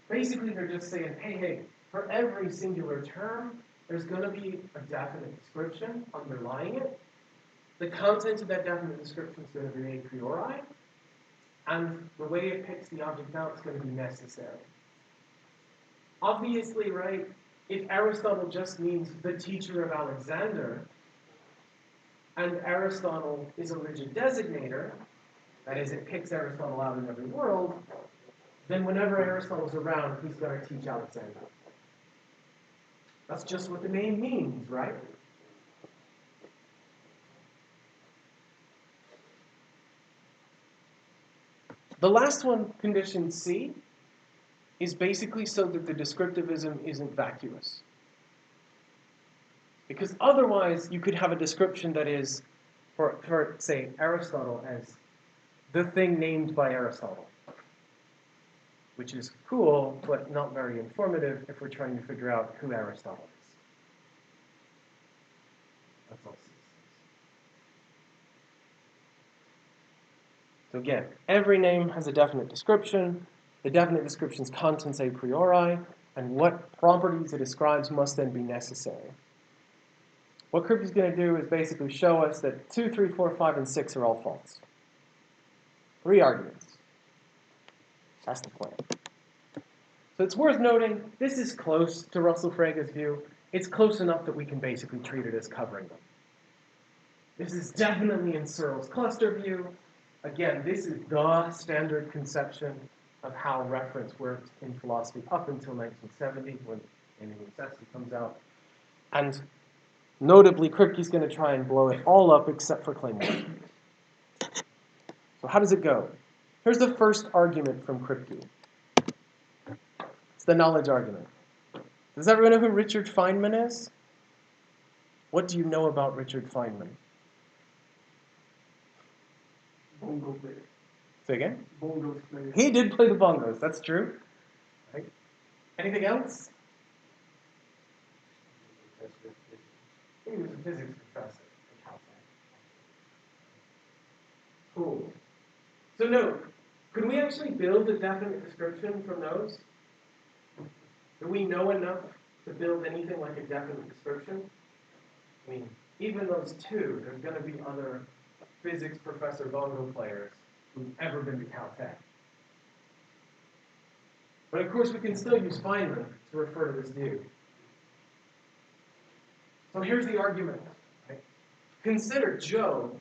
basically they're just saying, hey, for every singular term, there's going to be a definite description underlying it. The content of that definite description is going to be a priori, and the way it picks the object out is going to be necessary. Obviously, right, if Aristotle just means the teacher of Alexander, and Aristotle is a rigid designator, that is, it picks Aristotle out in every world, then whenever Aristotle's around, he's going to teach Alexander. That's just what the name means, right? The last one, condition C, is basically so that the descriptivism isn't vacuous. Because otherwise, you could have a description that is, for say, Aristotle as the thing named by Aristotle, which is cool, but not very informative if we're trying to figure out who Aristotle is. That's all. So again, every name has a definite description. The definite description's contents a priori, and what properties it describes must then be necessary. What Kripke's going to do is basically show us that 2, 3, 4, 5, and 6 are all false. 3 arguments. That's the plan. So it's worth noting, this is close to Russell Frege's view. It's close enough that we can basically treat it as covering them. This is definitely in Searle's cluster view. Again, this is the standard conception of how reference worked in philosophy up until 1970, when naming necessity comes out. And notably, Kripke's going to try and blow it all up except for claim 1. So how does it go? Here's the first argument from Kripke. It's the knowledge argument. Does everyone know who Richard Feynman is? What do you know about Richard Feynman? Bongo player. Say again? Bongos player. He did play the bongos, that's true. Right. Anything else? He was a physics professor at Caltech. Cool. So no, could we actually build a definite description from those? Do we know enough to build anything like a definite description? I mean, even those 2, there's going to be other physics professor bongo players who've ever been to Caltech. But of course, we can still use Feynman to refer to this dude. So here's the argument. Right? Consider Joe,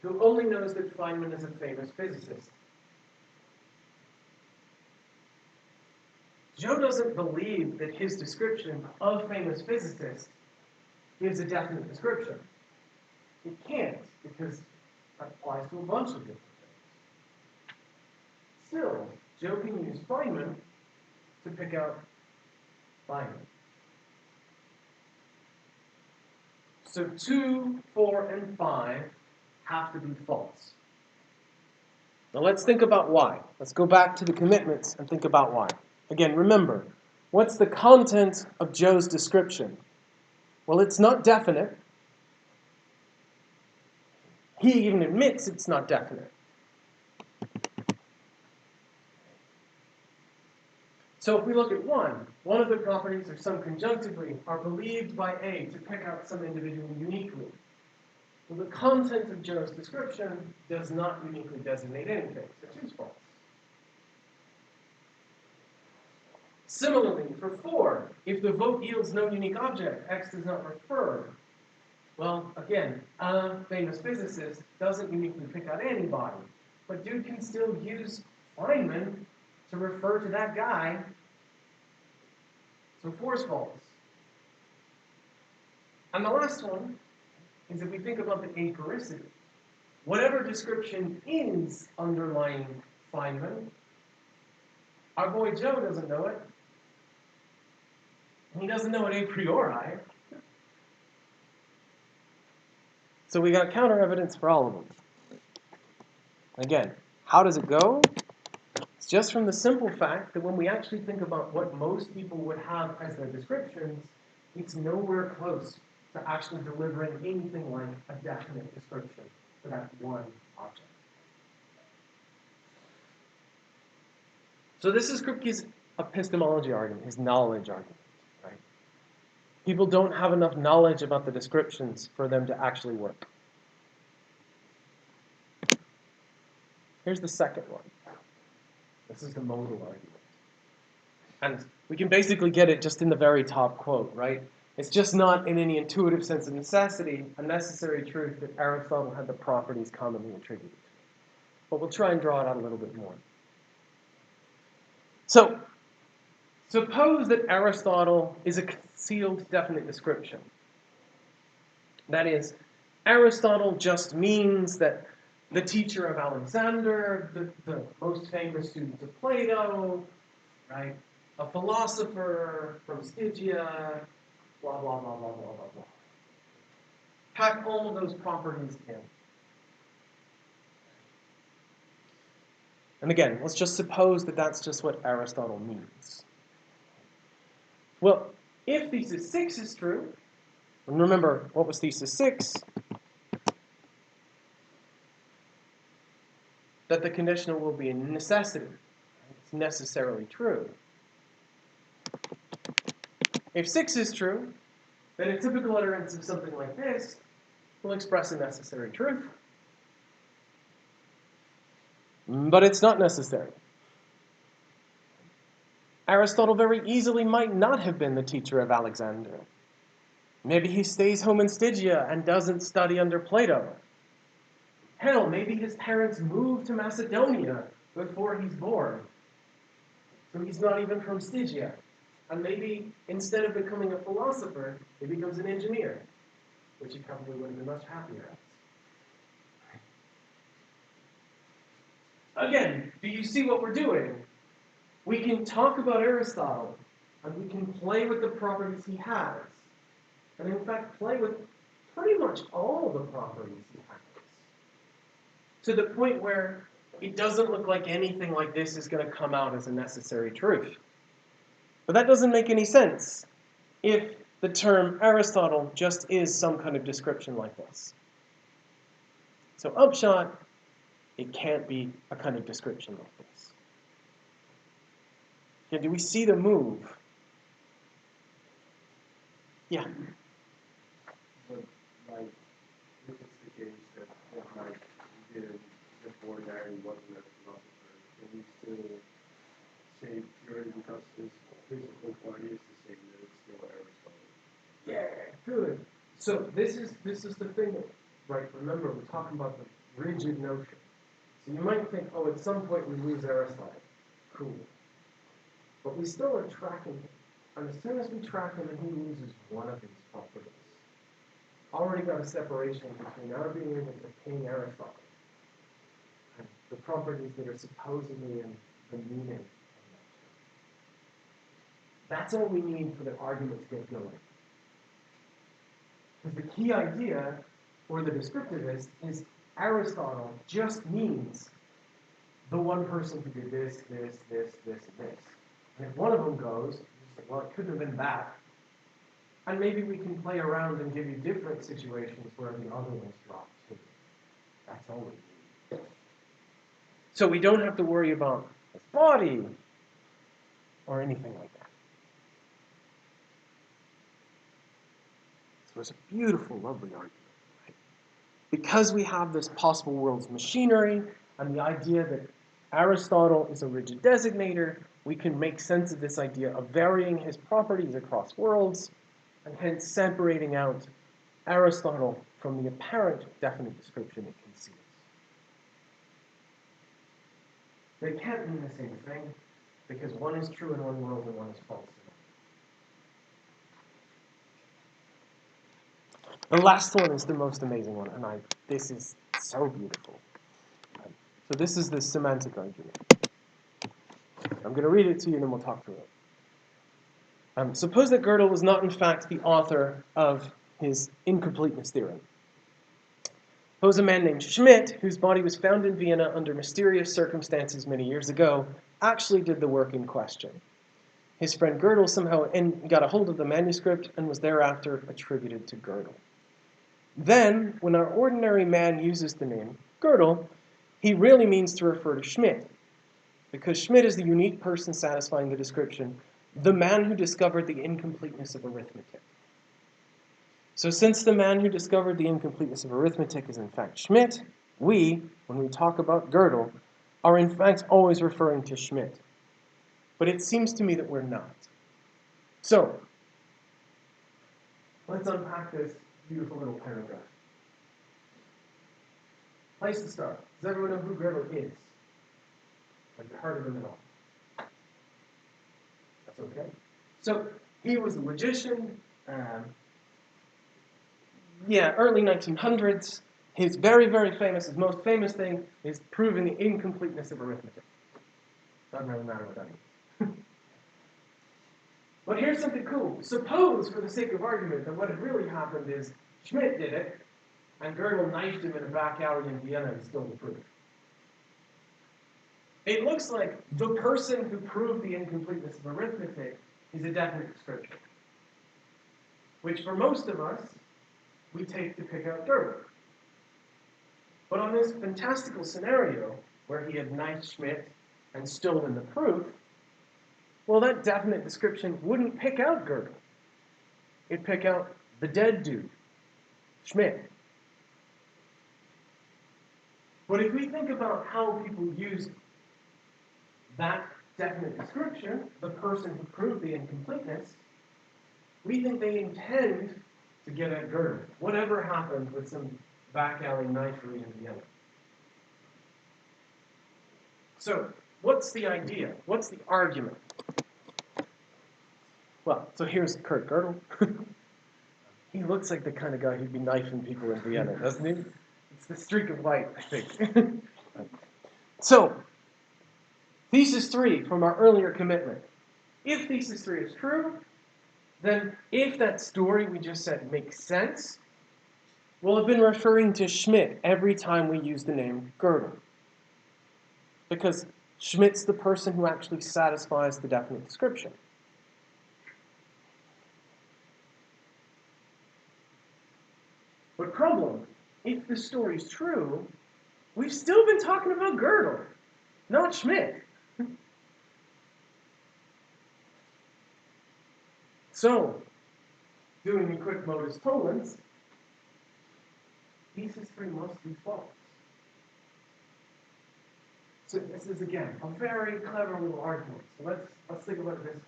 who only knows that Feynman is a famous physicist. Joe doesn't believe that his description of famous physicist gives a definite description. It can't, because that applies to a bunch of different things. Still, Joe can use Feynman to pick out Feynman. So 2, 4, and 5 have to be false. Now let's think about why. Let's go back to the commitments and think about why. Again, remember, what's the content of Joe's description? Well, it's not definite. He even admits it's not definite. So if we look at 1 of the properties or some conjunctively are believed by A to pick out some individual uniquely. Well, the content of Joe's description does not uniquely designate anything, so 2 is false. Similarly, for 4, if the vote yields no unique object, X does not refer. Well, again, a famous physicist doesn't uniquely pick out anybody, but dude can still use Feynman to refer to that guy. So 4 is false. And the last one is if we think about the aporicity. Whatever description is underlying Feynman, our boy Joe doesn't know it. He doesn't know it a priori. So we got counter evidence for all of them. Again, how does it go? It's just from the simple fact that when we actually think about what most people would have as their descriptions, it's nowhere close to actually delivering anything like a definite description for that one object. So this is Kripke's epistemology argument, his knowledge argument, right? People don't have enough knowledge about the descriptions for them to actually work. Here's the second one. This is the modal argument. And we can basically get it just in the very top quote, right? It's just not in any intuitive sense of necessity a necessary truth that Aristotle had the properties commonly attributed to it. But we'll try and draw it out a little bit more. So, suppose that Aristotle is a concealed definite description. That is, Aristotle just means that the teacher of Alexander, the most famous student of Plato, right? A philosopher from Stygia, blah, blah, blah, blah, blah, blah, blah. Pack all of those properties in. And again, let's just suppose that that's just what Aristotle means. Well, if thesis 6 is true, and remember, what was thesis 6? That the conditional will be a necessity. It's necessarily true. If 6 is true, then a typical utterance of something like this will express a necessary truth. But it's not necessary. Aristotle very easily might not have been the teacher of Alexander. Maybe he stays home in Stygia and doesn't study under Plato. Hell, maybe his parents moved to Macedonia before he's born. So he's not even from Stygia. And maybe instead of becoming a philosopher, he becomes an engineer, which he probably would have been much happier at. Again, do you see what we're doing? We can talk about Aristotle, and we can play with the properties he has, and in fact play with pretty much all the properties he has, to the point where it doesn't look like anything like this is going to come out as a necessary truth. But that doesn't make any sense if the term Aristotle just is some kind of description like this. So upshot, it can't be a kind of description like this. Okay, do we see the move? Yeah. But like, if it's the case that like the ordinary wasn't a philosopher, can we still say purely because his physical body is the same that it's still Aristotle? Yeah, good. So this is the thing that, right, remember we're talking about the rigid notion. So you might think, oh, at some point we lose Aristotle. Cool. But we still are tracking him. And as soon as we track him and he loses one of his properties, already got a separation between our being able to ping Aristotle and the properties that are supposedly in the meaning of that term. That's all we need for the argument to get going. Because the key idea for the descriptivist is Aristotle just means the one person who did this, this, this, this, and this. And if one of them goes, well, it couldn't have been that. And maybe we can play around and give you different situations where the other ones drop too. That's all we need. So we don't have to worry about his body or anything like that. So it's a beautiful, lovely argument. Right? Because we have this possible worlds machinery and the idea that Aristotle is a rigid designator, we can make sense of this idea of varying his properties across worlds, and hence separating out Aristotle from the apparent definite description it conceals. They can't mean the same thing, because one is true in one world and one is false in another. The last one is the most amazing one, and this is so beautiful. So this is the semantic argument. I'm going to read it to you and then we'll talk through it. Suppose that Gödel was not in fact the author of his incompleteness theorem. Suppose a man named Schmidt, whose body was found in Vienna under mysterious circumstances many years ago, actually did the work in question. His friend Gödel somehow got a hold of the manuscript and was thereafter attributed to Gödel. Then, when our ordinary man uses the name Gödel, he really means to refer to Schmidt, because Schmidt is the unique person satisfying the description, the man who discovered the incompleteness of arithmetic. So since the man who discovered the incompleteness of arithmetic is in fact Schmidt, we, when we talk about Gödel, are in fact always referring to Schmidt. But it seems to me that we're not. So, let's unpack this beautiful little paragraph. Place to start. Does everyone know who Gödel is? Have you heard of him at all? That's okay. So, he was a logician, early 1900s. His very, very famous, his most famous thing is proving the incompleteness of arithmetic. Doesn't really matter what that means. But here's something cool. Suppose, for the sake of argument, that what had really happened is Schmidt did it, and Gödel knifed him in a back alley in Vienna and stole the proof. It looks like the person who proved the incompleteness of arithmetic is a definite description, which for most of us, we take to pick out Gödel. But on this fantastical scenario, where he had knifed Schmidt and stolen the proof, well, that definite description wouldn't pick out Gödel. It'd pick out the dead dude, Schmidt. But if we think about how people use that definite description, the person who proved the incompleteness, we think they intend to get at Gödel. Whatever happened with some back alley knifery in Vienna. So, what's the idea? What's the argument? Well, so here's Kurt Gödel. He looks like the kind of guy who'd be knifing people in Vienna, doesn't he? It's the streak of light, I think. So, thesis 3 from our earlier commitment. If thesis 3 is true, then if that story we just said makes sense, we'll have been referring to Schmidt every time we use the name Gödel. Because Schmidt's the person who actually satisfies the definite description. But problem, if the story's true, we've still been talking about Gödel, not Schmidt. So, doing a quick modus tollens, thesis 3 must be false. So this is, again, a very clever little argument. So let's think about it this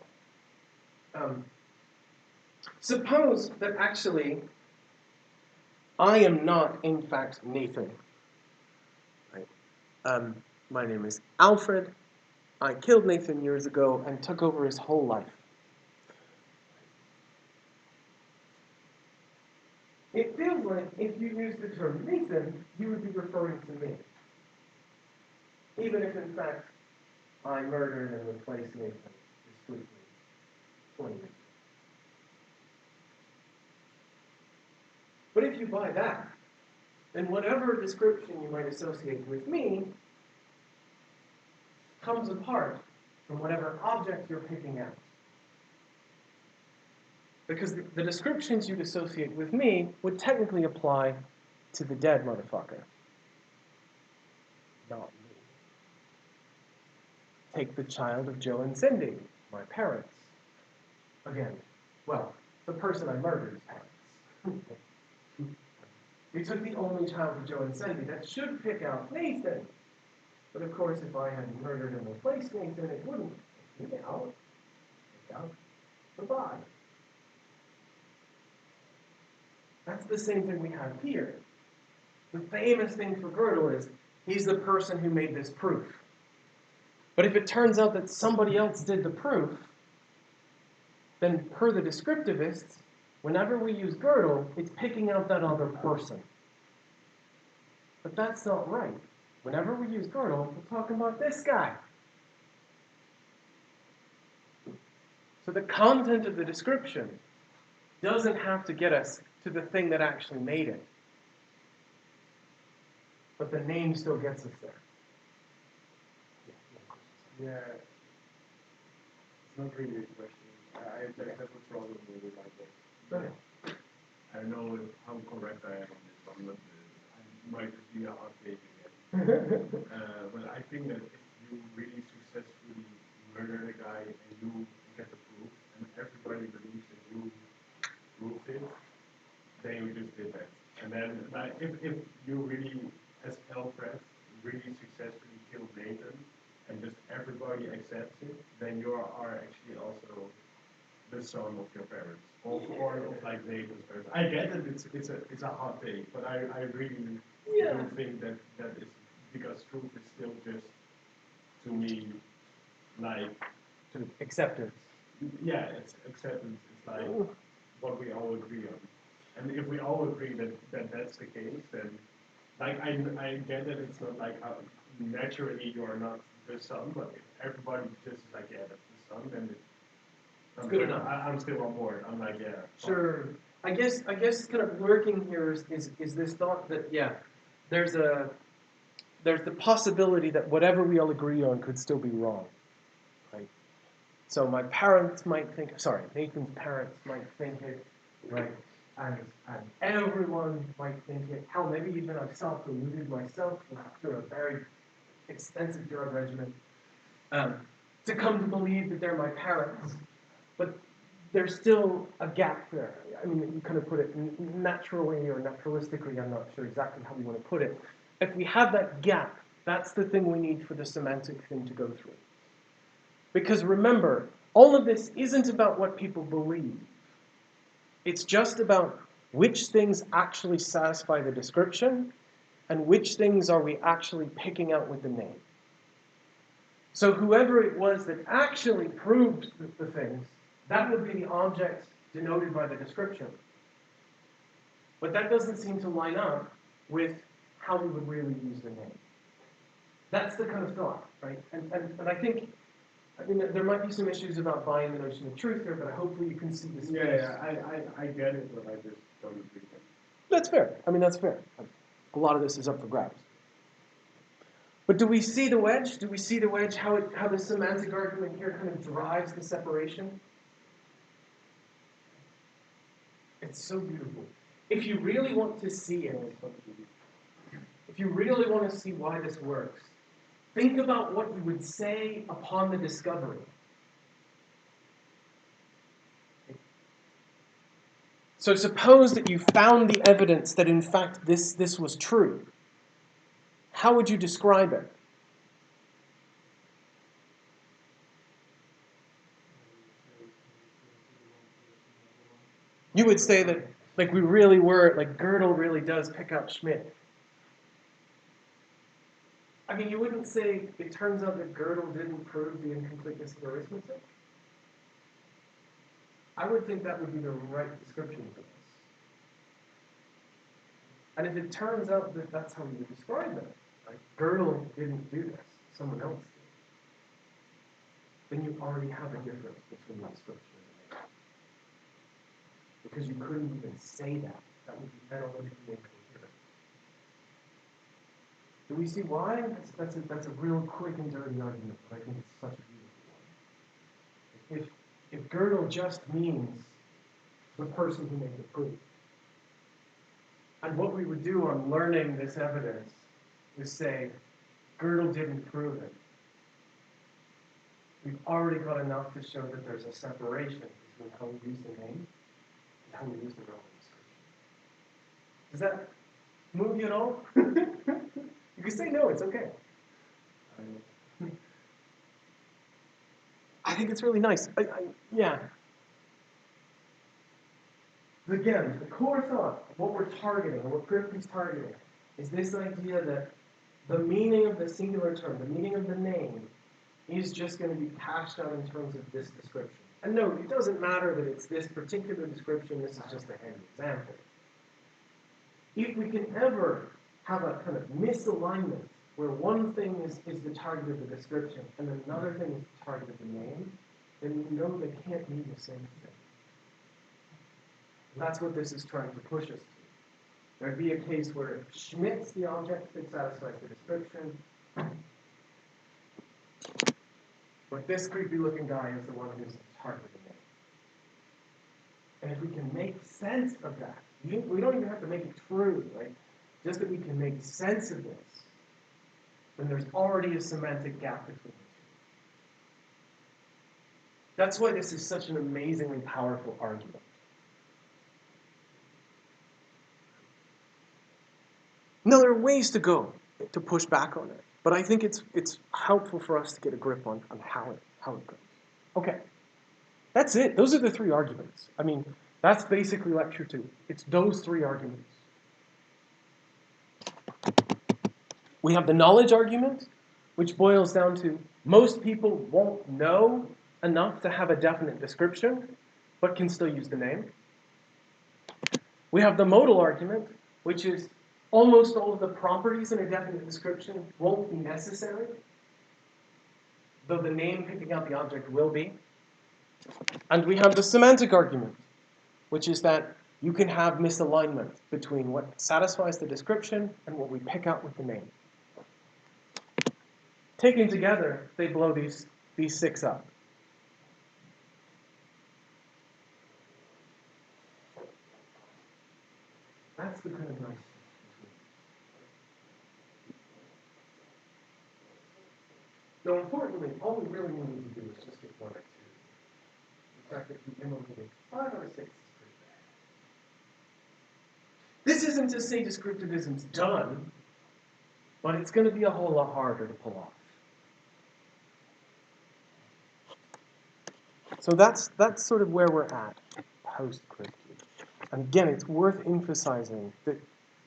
way. Suppose that actually I am not, in fact, Nathan. Right? My name is Alfred. I killed Nathan years ago and took over his whole life. It feels like if you use the term Nathan, you would be referring to me. Even if, in fact, I murdered and replaced Nathan discreetly 20 years ago. But if you buy that, then whatever description you might associate with me comes apart from whatever object you're picking out. Because the descriptions you'd associate with me would technically apply to the dead motherfucker. Not me. Take the child of Joe and Cindy, my parents. Again, well, the person I murdered's parents. You took the only child of Joe and Cindy. That should pick out Nathan. But of course, if I had murdered and replaced Nathan, it wouldn't pick me out. Pick out the body. That's the same thing we have here. The famous thing for Gödel is he's the person who made this proof. But if it turns out that somebody else did the proof, then per the descriptivists, whenever we use Gödel, it's picking out that other person. But that's not right. Whenever we use Gödel, we're talking about this guy. So the content of the description doesn't have to get us to the thing that actually made it. But the name still gets us there. Yeah, it's not really a question. I have a problem with it like that. Go ahead. I don't know how correct I am on this one, but I might just be a hot take again. But I think that if you really successfully murder a guy and you get the proof, and everybody believes that you proved it, then you just did that. And then, like, if you really, as Alfred, really successfully killed Nathan, and just everybody accepts it, then you are actually also the son of your parents, or of like Nathan's parents. I get it; it's a hot take, but I really do think that that is because truth is still just to me like Sort of acceptance. yeah, it's acceptance. It's like what we all agree on, and if we all agree that that's the case, then like I get that it's not like how naturally you are not the son, but if everybody just is like yeah, that's the son, then I'm Good still, enough. I'm still on board. I'm like yeah. Sure. I guess kind of lurking here is this thought that there's a there's the possibility that whatever we all agree on could still be wrong. Right? So my parents might think Nathan's parents might think it, right? And everyone might think it. Hell, maybe even I've self-deluded myself after a very extensive drug regimen to come to believe that they're my parents. But there's still a gap there. I mean, you kind of put it naturally or naturalistically, I'm not sure exactly how you want to put it. If we have that gap, that's the thing we need for the semantic thing to go through. Because remember, all of this isn't about what people believe. It's just about which things actually satisfy the description and which things are we actually picking out with the name. So whoever it was that actually proved the things, that would be the object denoted by the description. But that doesn't seem to line up with how we would really use the name. That's the kind of thought, right? And I think, there might be some issues about buying the notion of truth here, but hopefully you can see this. Yeah, I get it, but I just don't agree with it. That's fair. That's fair. A lot of this is up for grabs. But do we see the wedge? Do we see the wedge, how the semantic argument here kind of drives the separation? It's so beautiful. If you really want to see it, if you really want to see why this works, think about what you would say upon the discovery. So suppose that you found the evidence that in fact this was true. How would you describe it? You would say that like we really were, like Gödel really does pick up Schmidt. I mean, you wouldn't say it turns out that Gödel didn't prove the incompleteness of arithmetic. I would think that would be the right description for this. And if it turns out that that's how you would describe it, like Gödel didn't do this, someone else did, then you already have a difference between the description and the name. Because you couldn't even say that. That would be analytically incoherent. Do we see why? That's a real quick and dirty argument, but I think it's such a beautiful one. If Gödel just means the person who made the proof, and what we would do on learning this evidence is say, Gödel didn't prove it. We've already got enough to show that there's a separation between how we use the name and how we use the relevant description. Does that move you at all? You can say no, it's okay. I think it's really nice. Yeah. Again, the core thought of what we're targeting, or what Prifty's targeting, is this idea that the meaning of the singular term, the meaning of the name, is just going to be hashed out in terms of this description. And no, it doesn't matter that it's this particular description, this is just a handy example. If we can ever have a kind of misalignment where one thing is the target of the description and another thing is the target of the name, then we know they can't mean the same thing. And that's what this is trying to push us to. There'd be a case where Schmidt's the object that satisfies the description, But this creepy looking guy is the one who's targeting it. And if we can make sense of that, we don't even have to make it true, right? Just that we can make sense of this, then there's already a semantic gap between the two. That's why this is such an amazingly powerful argument. Now, there are ways to go to push back on it, but I think it's helpful for us to get a grip on how it goes. Okay, that's it. Those are the three arguments. I mean, that's basically lecture 2. It's those three arguments. We have the knowledge argument, which boils down to most people won't know enough to have a definite description, but can still use the name. We have the modal argument, which is almost all of the properties in a definite description won't be necessary, though the name picking out the object will be. And we have the semantic argument, which is that you can have misalignment between what satisfies the description and what we pick out with the name. Taken together, they blow these 6 up. That's the kind of nice. So importantly, all we really need to do is just get 1 or 2. The fact that we eliminated 5 or 6 is pretty bad. This isn't to say descriptivism's done, but it's going to be a whole lot harder to pull off. So that's sort of where we're at post-Kripke. And again, it's worth emphasizing that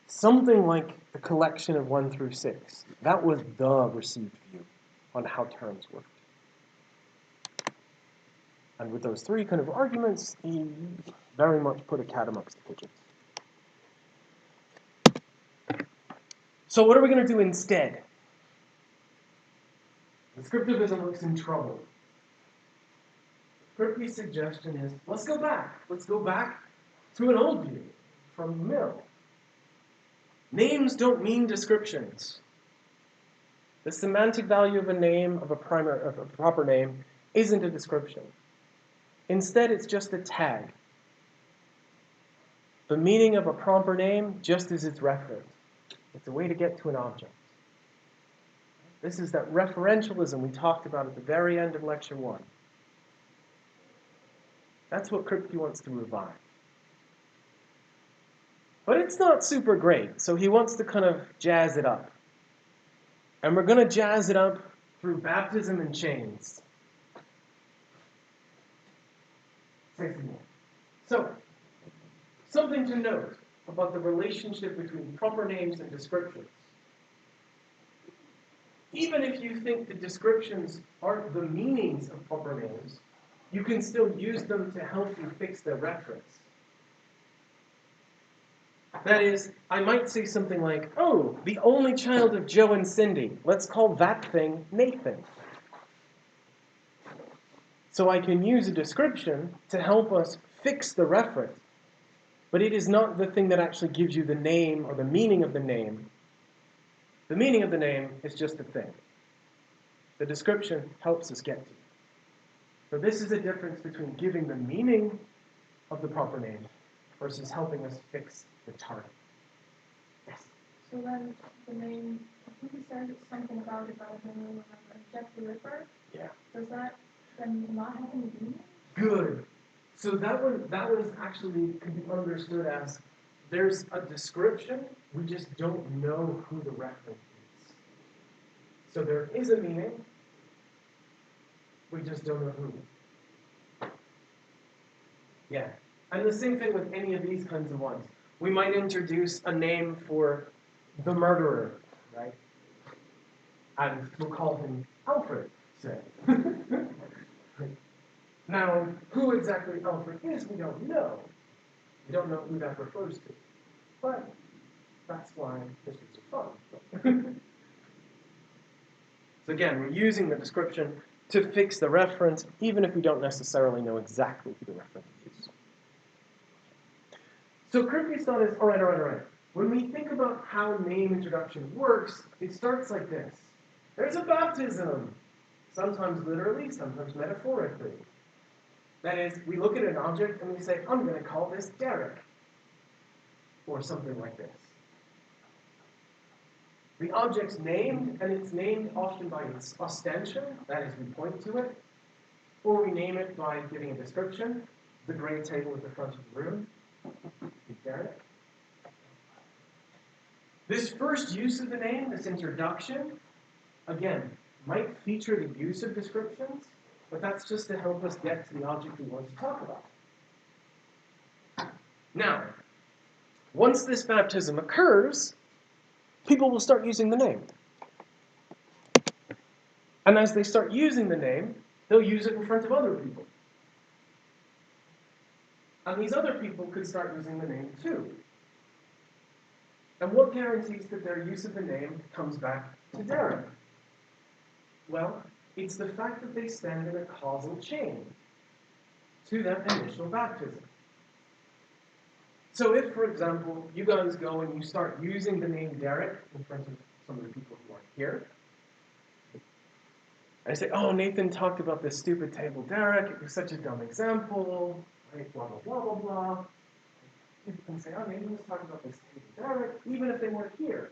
something like the collection of 1 through 6, that was the received view on how terms worked. And with those 3 kind of arguments, he very much put a cat amongst the pigeons. So what are we going to do instead? Descriptivism looks in trouble. Kripke's suggestion is, let's go back. Let's go back to an old view from Mill. Names don't mean descriptions. The semantic value of a name, of a proper name, isn't a description. Instead, it's just a tag. The meaning of a proper name just is its referent. It's a way to get to an object. This is that referentialism we talked about at the very end of lecture 1. That's what Kripke wants to revive. But it's not super great, so he wants to kind of jazz it up. And we're going to jazz it up through baptism and chains. So, something to note about the relationship between proper names and descriptions. Even if you think the descriptions aren't the meanings of proper names, you can still use them to help you fix their reference. That is, I might say something like, oh, the only child of Joe and Cindy. Let's call that thing Nathan. So I can use a description to help us fix the reference. But it is not the thing that actually gives you the name or the meaning of the name. The meaning of the name is just a thing. The description helps us get to it. So this is a difference between giving the meaning of the proper name versus helping us fix the target. Yes? So then the name, I think you said something about it, but I don't remember. Jack the Ripper? Yeah. Does that then not have any meaning? Good. So that one actually can be understood as there's a description, we just don't know who the referent is. So there is a meaning, we just don't know who. Yeah. And the same thing with any of these kinds of ones. We might introduce a name for the murderer, right? And we'll call him Alfred, say. Now, who exactly Alfred is, we don't know. We don't know who that refers to. But that's why histories are fun. So again, we're using the description to fix the reference, even if we don't necessarily know exactly who the reference is. So Kripke's thought is, all right. When we think about how name introduction works, it starts like this. There's a baptism. sometimes literally, sometimes metaphorically. That is, we look at an object and we say, I'm going to call this Derek, or something like this. The object's named, and it's named often by its ostension, that is, we point to it, or we name it by giving a description. The gray table at the front of the room is Derek. This first use of the name, this introduction, again, might feature the use of descriptions, but that's just to help us get to the object we want to talk about. Now, once this baptism occurs, people will start using the name. And as they start using the name, they'll use it in front of other people. And these other people could start using the name too. And what guarantees that their use of the name comes back to Derek? Well, it's the fact that they stand in a causal chain to that initial baptism. So if, for example, you guys go and you start using the name Derek in front of some of the people who aren't here, I say, oh, Nathan talked about this stupid table Derek, it was such a dumb example, right, blah, blah, blah, blah, blah. People can say, oh, Nathan was talking about this table Derek, even if they weren't here.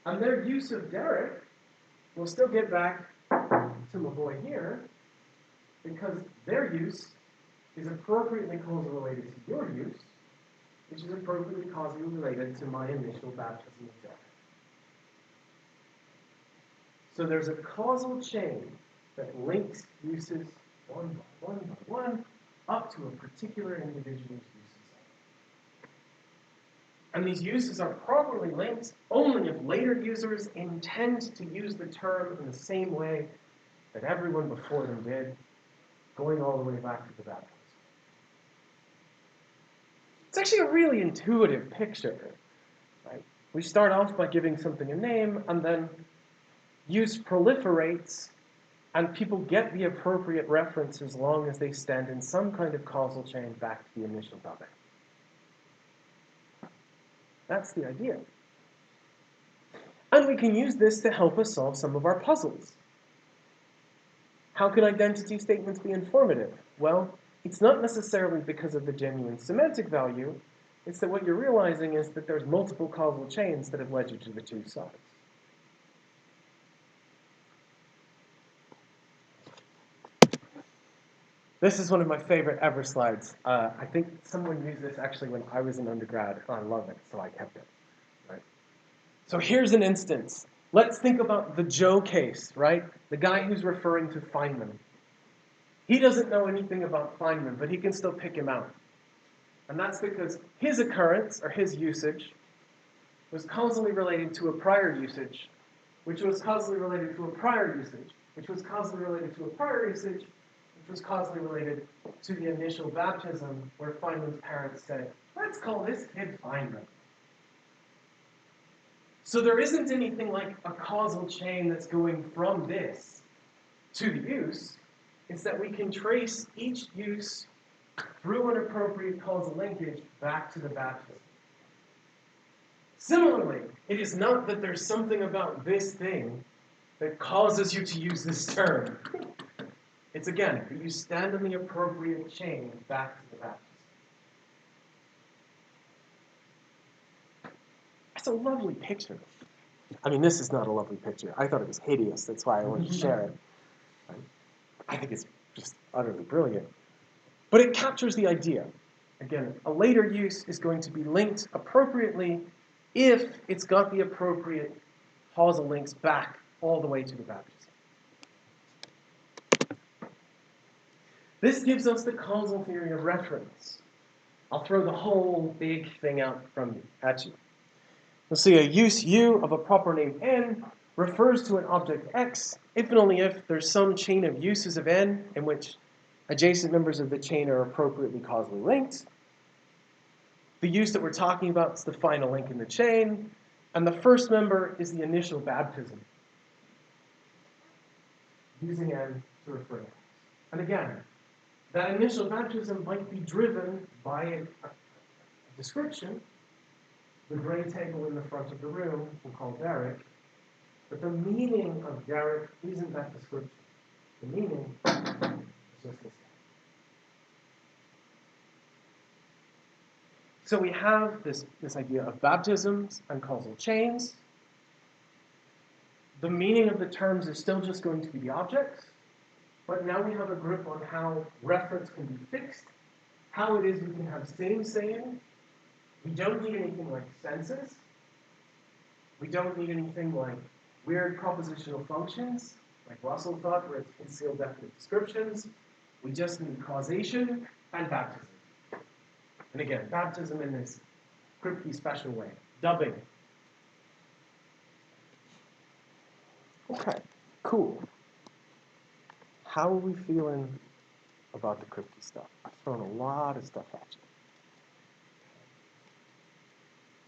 And their use of Derek will still get back to my boy here, because their use is appropriately causally related to your use, which is appropriately causally related to my initial baptism of Derek. So there's a causal chain that links uses one by one by one up to a particular individual's uses. And these uses are properly linked only if later users intend to use the term in the same way that everyone before them did, going all the way back to the baptism. It's actually a really intuitive picture, right? We start off by giving something a name, and then use proliferates, and people get the appropriate reference as long as they stand in some kind of causal chain back to the initial topic. That's the idea. And we can use this to help us solve some of our puzzles. How can identity statements be informative? Well, it's not necessarily because of the genuine semantic value, it's that what you're realizing is that there's multiple causal chains that have led you to the two sides. This is one of my favorite ever slides. I think someone used this actually when I was an undergrad, and I love it, so I kept it. Right? So here's an instance. Let's think about the Joe case, right? The guy who's referring to Feynman. He doesn't know anything about Feynman, but he can still pick him out. And that's because his occurrence, or his usage, was causally related to a prior usage, which was causally related to a prior usage, which was causally related to a prior usage, which was causally related to the initial baptism, where Feynman's parents said, let's call this kid Feynman. So there isn't anything like a causal chain that's going from this to the use. It's that we can trace each use through an appropriate causal linkage back to the baptism. Similarly, it is not that there's something about this thing that causes you to use this term. It's again, that you stand in the appropriate chain back to the baptism. That's a lovely picture. I mean, this is not a lovely picture. I thought it was hideous. That's why I wanted to share it. I think it's just utterly brilliant. But it captures the idea. Again, a later use is going to be linked appropriately if it's got the appropriate causal links back all the way to the baptism. This gives us the causal theory of reference. I'll throw the whole big thing out at you. We'll see a use U of a proper name N refers to an object X if and only if there's some chain of uses of N in which adjacent members of the chain are appropriately causally linked. The use that we're talking about is the final link in the chain, and the first member is the initial baptism, using N to refer to X. And again, that initial baptism might be driven by a description. The gray table in the front of the room, we'll call Derek, But the meaning of Garrick isn't that description. The meaning is just this. So we have this idea of baptisms and causal chains. The meaning of the terms is still just going to be the objects, but now we have a grip on how reference can be fixed, how it is we can have same saying. We don't need anything like senses. We don't need anything like weird propositional functions, like Russell thought, where it's concealed definite descriptions. We just need causation and baptism. And again, baptism in this Kripke special way. Dubbing. Okay, cool. How are we feeling about the Kripke stuff? I've thrown a lot of stuff at you.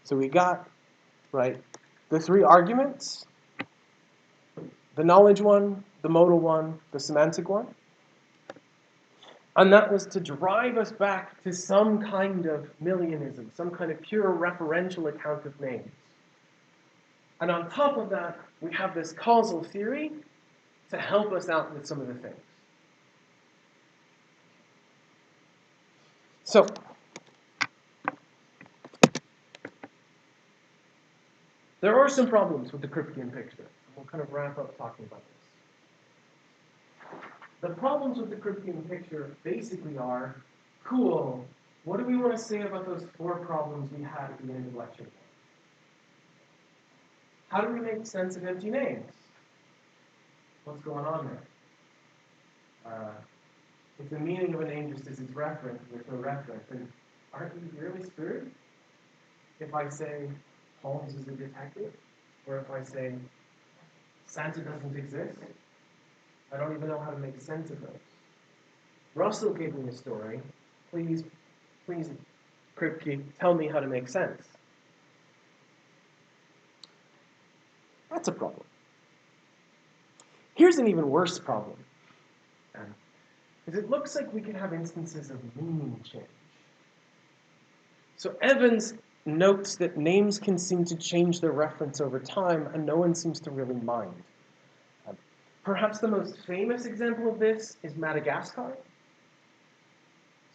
So we got, right, the three arguments, the knowledge one, the modal one, the semantic one. And that was to drive us back to some kind of millionism, some kind of pure referential account of names. And on top of that, we have this causal theory to help us out with some of the things. So, there are some problems with the Kripkean picture. We'll kind of wrap up talking about this. The problems with the Kripkean picture basically are, cool, what do we want to say about those four problems we had at the end of lecture 1? How do we make sense of empty names? What's going on there? If the meaning of a name just is its reference, there's no reference, then aren't we really screwed? If I say Holmes is a detective, or if I say Santa doesn't exist, I don't even know how to make sense of those. Russell gave me a story. Please, Kripke, tell me how to make sense. That's a problem. Here's an even worse problem. Is it looks like we could have instances of meaning change. So Evans notes that names can seem to change their reference over time, and no one seems to really mind. Perhaps the most famous example of this is Madagascar.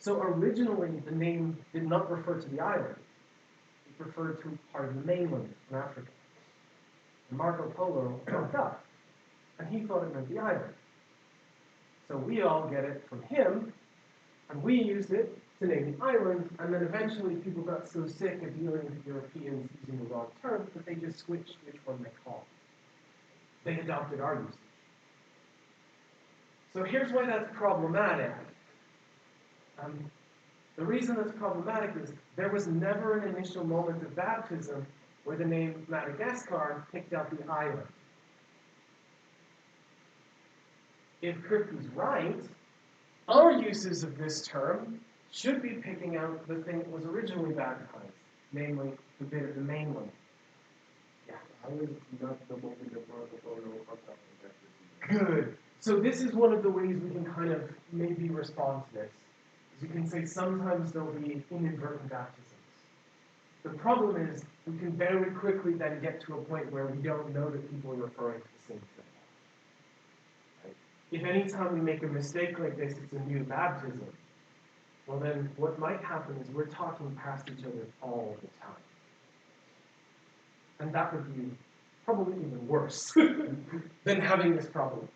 So originally, the name did not refer to the island. It referred to part of the mainland in Africa. And Marco Polo looked up, and he thought it meant the island. So we all get it from him, and we used it to name the island, and then eventually people got so sick of dealing with Europeans using the wrong term that they just switched which one they called. They adopted our usage. So here's why that's problematic. The reason that's problematic is there was never an initial moment of baptism where the name Madagascar picked out the island. If Kripke's right, our uses of this term should be picking out the thing that was originally baptized, namely the bit of the mainland. Yeah. I was not the moment that Marco Polo fucked up with that. Good. So this is one of the ways we can kind of maybe respond to this. As you can say, sometimes there'll be inadvertent baptisms. The problem is we can very quickly then get to a point where we don't know that people are referring to the same thing. Right? If any time we make a mistake like this, it's a new baptism, well then what might happen is we're talking past each other all the time. And that would be probably even worse than having this problem.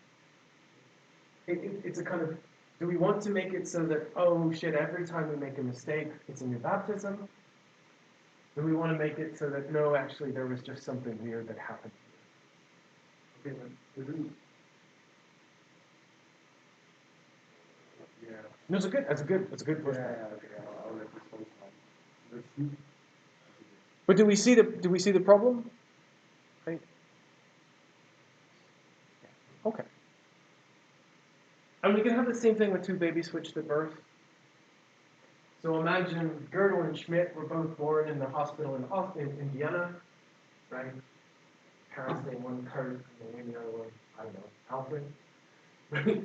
It's a kind of, do we want to make it so that, oh shit, every time we make a mistake, it's a new baptism? Do we want to make it so that, no, actually, there was just something weird that happened? Okay, but isn't... Yeah. No, it's a good pushback. Yeah, okay, I'll let this one slide. But do we see the problem? Right? Okay. And we can have the same thing with two babies switched at birth. So imagine Gödel and Schmidt were both born in the hospital in Vienna, right? Parents name one Kurt, and they name the other one, I don't know, Alfred. Right?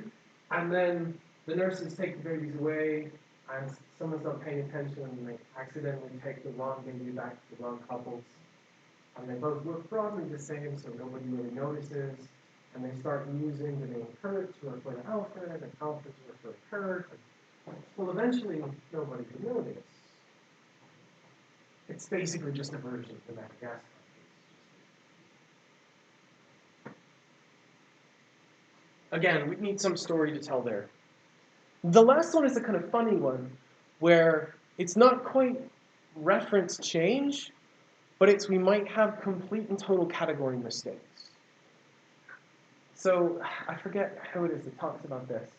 And then the nurses take the babies away, and someone's not paying attention, and they accidentally take the wrong baby back to the wrong couples. and they both look broadly the same, so nobody really notices. And they start using the name Kurt to refer to Alfred, and Alfred to refer to Kurt. Well, eventually, nobody can notice. It's basically just a version of the Madagascar case. Again, we need some story to tell there. The last one is a kind of funny one, where it's not quite reference change, but it's we might have complete and total category mistakes. So I forget how it is that talks about this,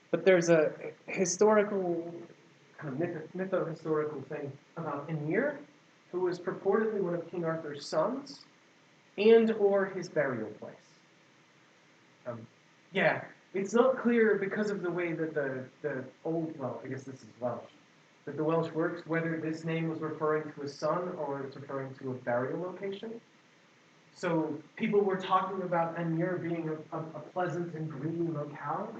but there's a historical, kind of mytho-historical thing about Aenir, who was purportedly one of King Arthur's sons, and or his burial place. Yeah, it's not clear because of the way that the old, well, I guess this is Welsh, that the Welsh works, whether this name was referring to a son or it's referring to a burial location. So people were talking about Aenir being a pleasant and green locale,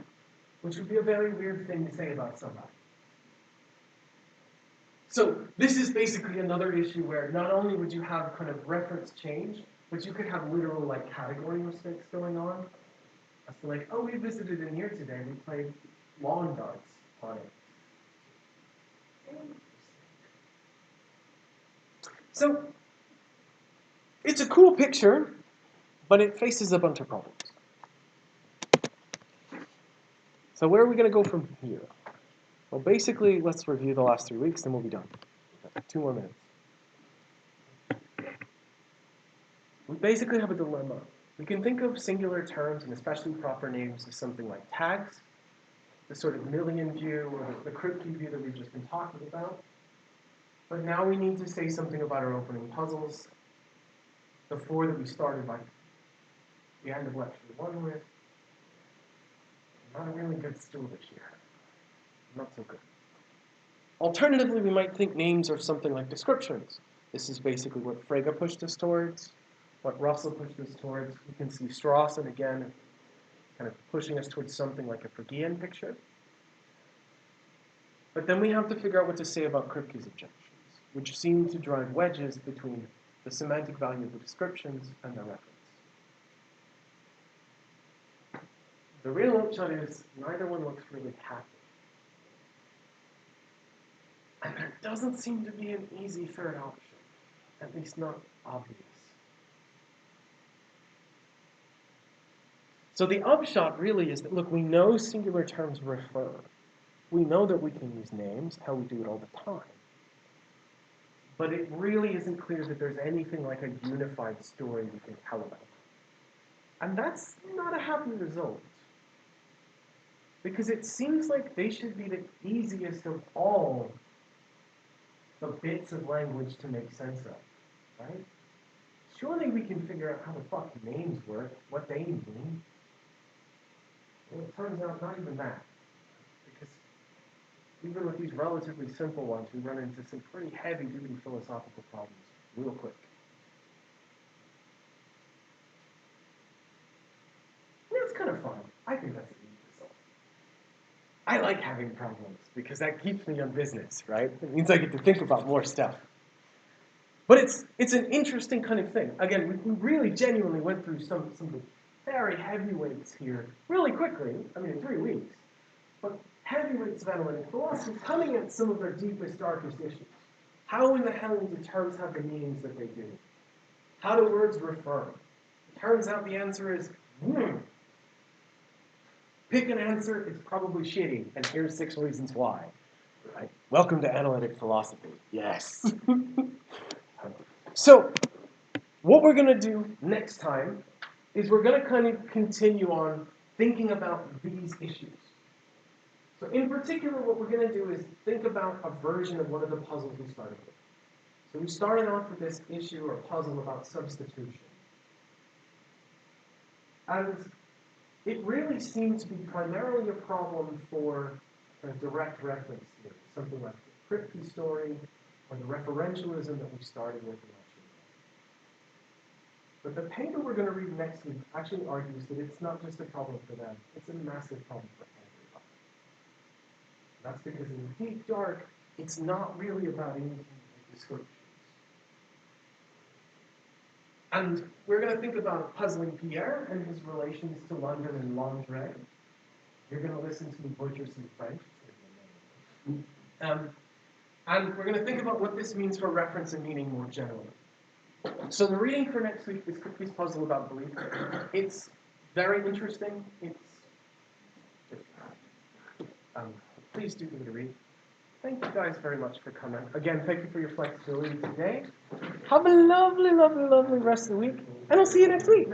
which would be a very weird thing to say about somebody. So this is basically another issue where not only would you have kind of reference change, but you could have literal like category mistakes going on. As to like, oh, we visited Aenir today, we played lawn darts on it. So it's a cool picture, but it faces a bunch of problems. So where are we going to go from here? Well, basically, let's review the last 3 weeks, then we'll be done. 2 more minutes. We basically have a dilemma. We can think of singular terms, and especially proper names, as something like tags, the sort of Millian view, or the Kripke view that we've just been talking about. But now we need to say something about our opening puzzles, the 4 that we started by the end of lecture 1 with. Not a really good stool this year. Not so good. Alternatively, we might think names are something like descriptions. This is basically what Frege pushed us towards, what Russell pushed us towards. You can see Strawson again, kind of pushing us towards something like a Fregean picture. But then we have to figure out what to say about Kripke's objections, which seem to drive wedges between the semantic value of the descriptions and their reference. The real upshot is neither one looks really happy. And there doesn't seem to be an easy third option, at least not obvious. So the upshot really is that, look, we know singular terms refer. We know that we can use names, how we do it all the time. But it really isn't clear that there's anything like a unified story we can tell about. And that's not a happy result. Because it seems like they should be the easiest of all the bits of language to make sense of, right? Surely we can figure out how the fuck names work, what they mean. Well, it turns out not even that. Because even with these relatively simple ones, we run into some pretty heavy-duty philosophical problems real quick. Yeah, it's kind of fun. I think that's a neat result. I like having problems because that keeps me on business, right? It means I get to think about more stuff. But it's an interesting kind of thing. Again, we really genuinely went through some of the very heavyweights here really quickly. I mean, in 3 weeks. But heavyweights of analytic philosophy coming at some of their deepest, darkest issues. How in the hell do terms have the meanings that they do? How do words refer? It turns out the answer is, Pick an answer, it's probably shitty, and here's 6 reasons why. Right? Welcome to analytic philosophy. Yes. So, what we're going to do next time is we're going to kind of continue on thinking about these issues. So in particular, what we're going to do is think about a version of one of the puzzles we started with. So we started off with this issue or puzzle about substitution. And it really seems to be primarily a problem for a direct reference theory, something like the Kripke story or the referentialism that we started with in lecture. But the paper we're going to read next week actually argues that it's not just a problem for them, it's a massive problem for everybody. That's because in the deep dark, it's not really about anything like descriptions. And we're going to think about Puzzling Pierre and his relations to London and lingerie. You're going to listen to me butcher some French. And we're going to think about what this means for reference and meaning more generally. So the reading for next week is Cookley's Puzzle About Belief. It's very interesting. Please do give it a read. Thank you guys very much for coming. Again, thank you for your flexibility today. Have a lovely, lovely, lovely rest of the week, and I'll see you next week.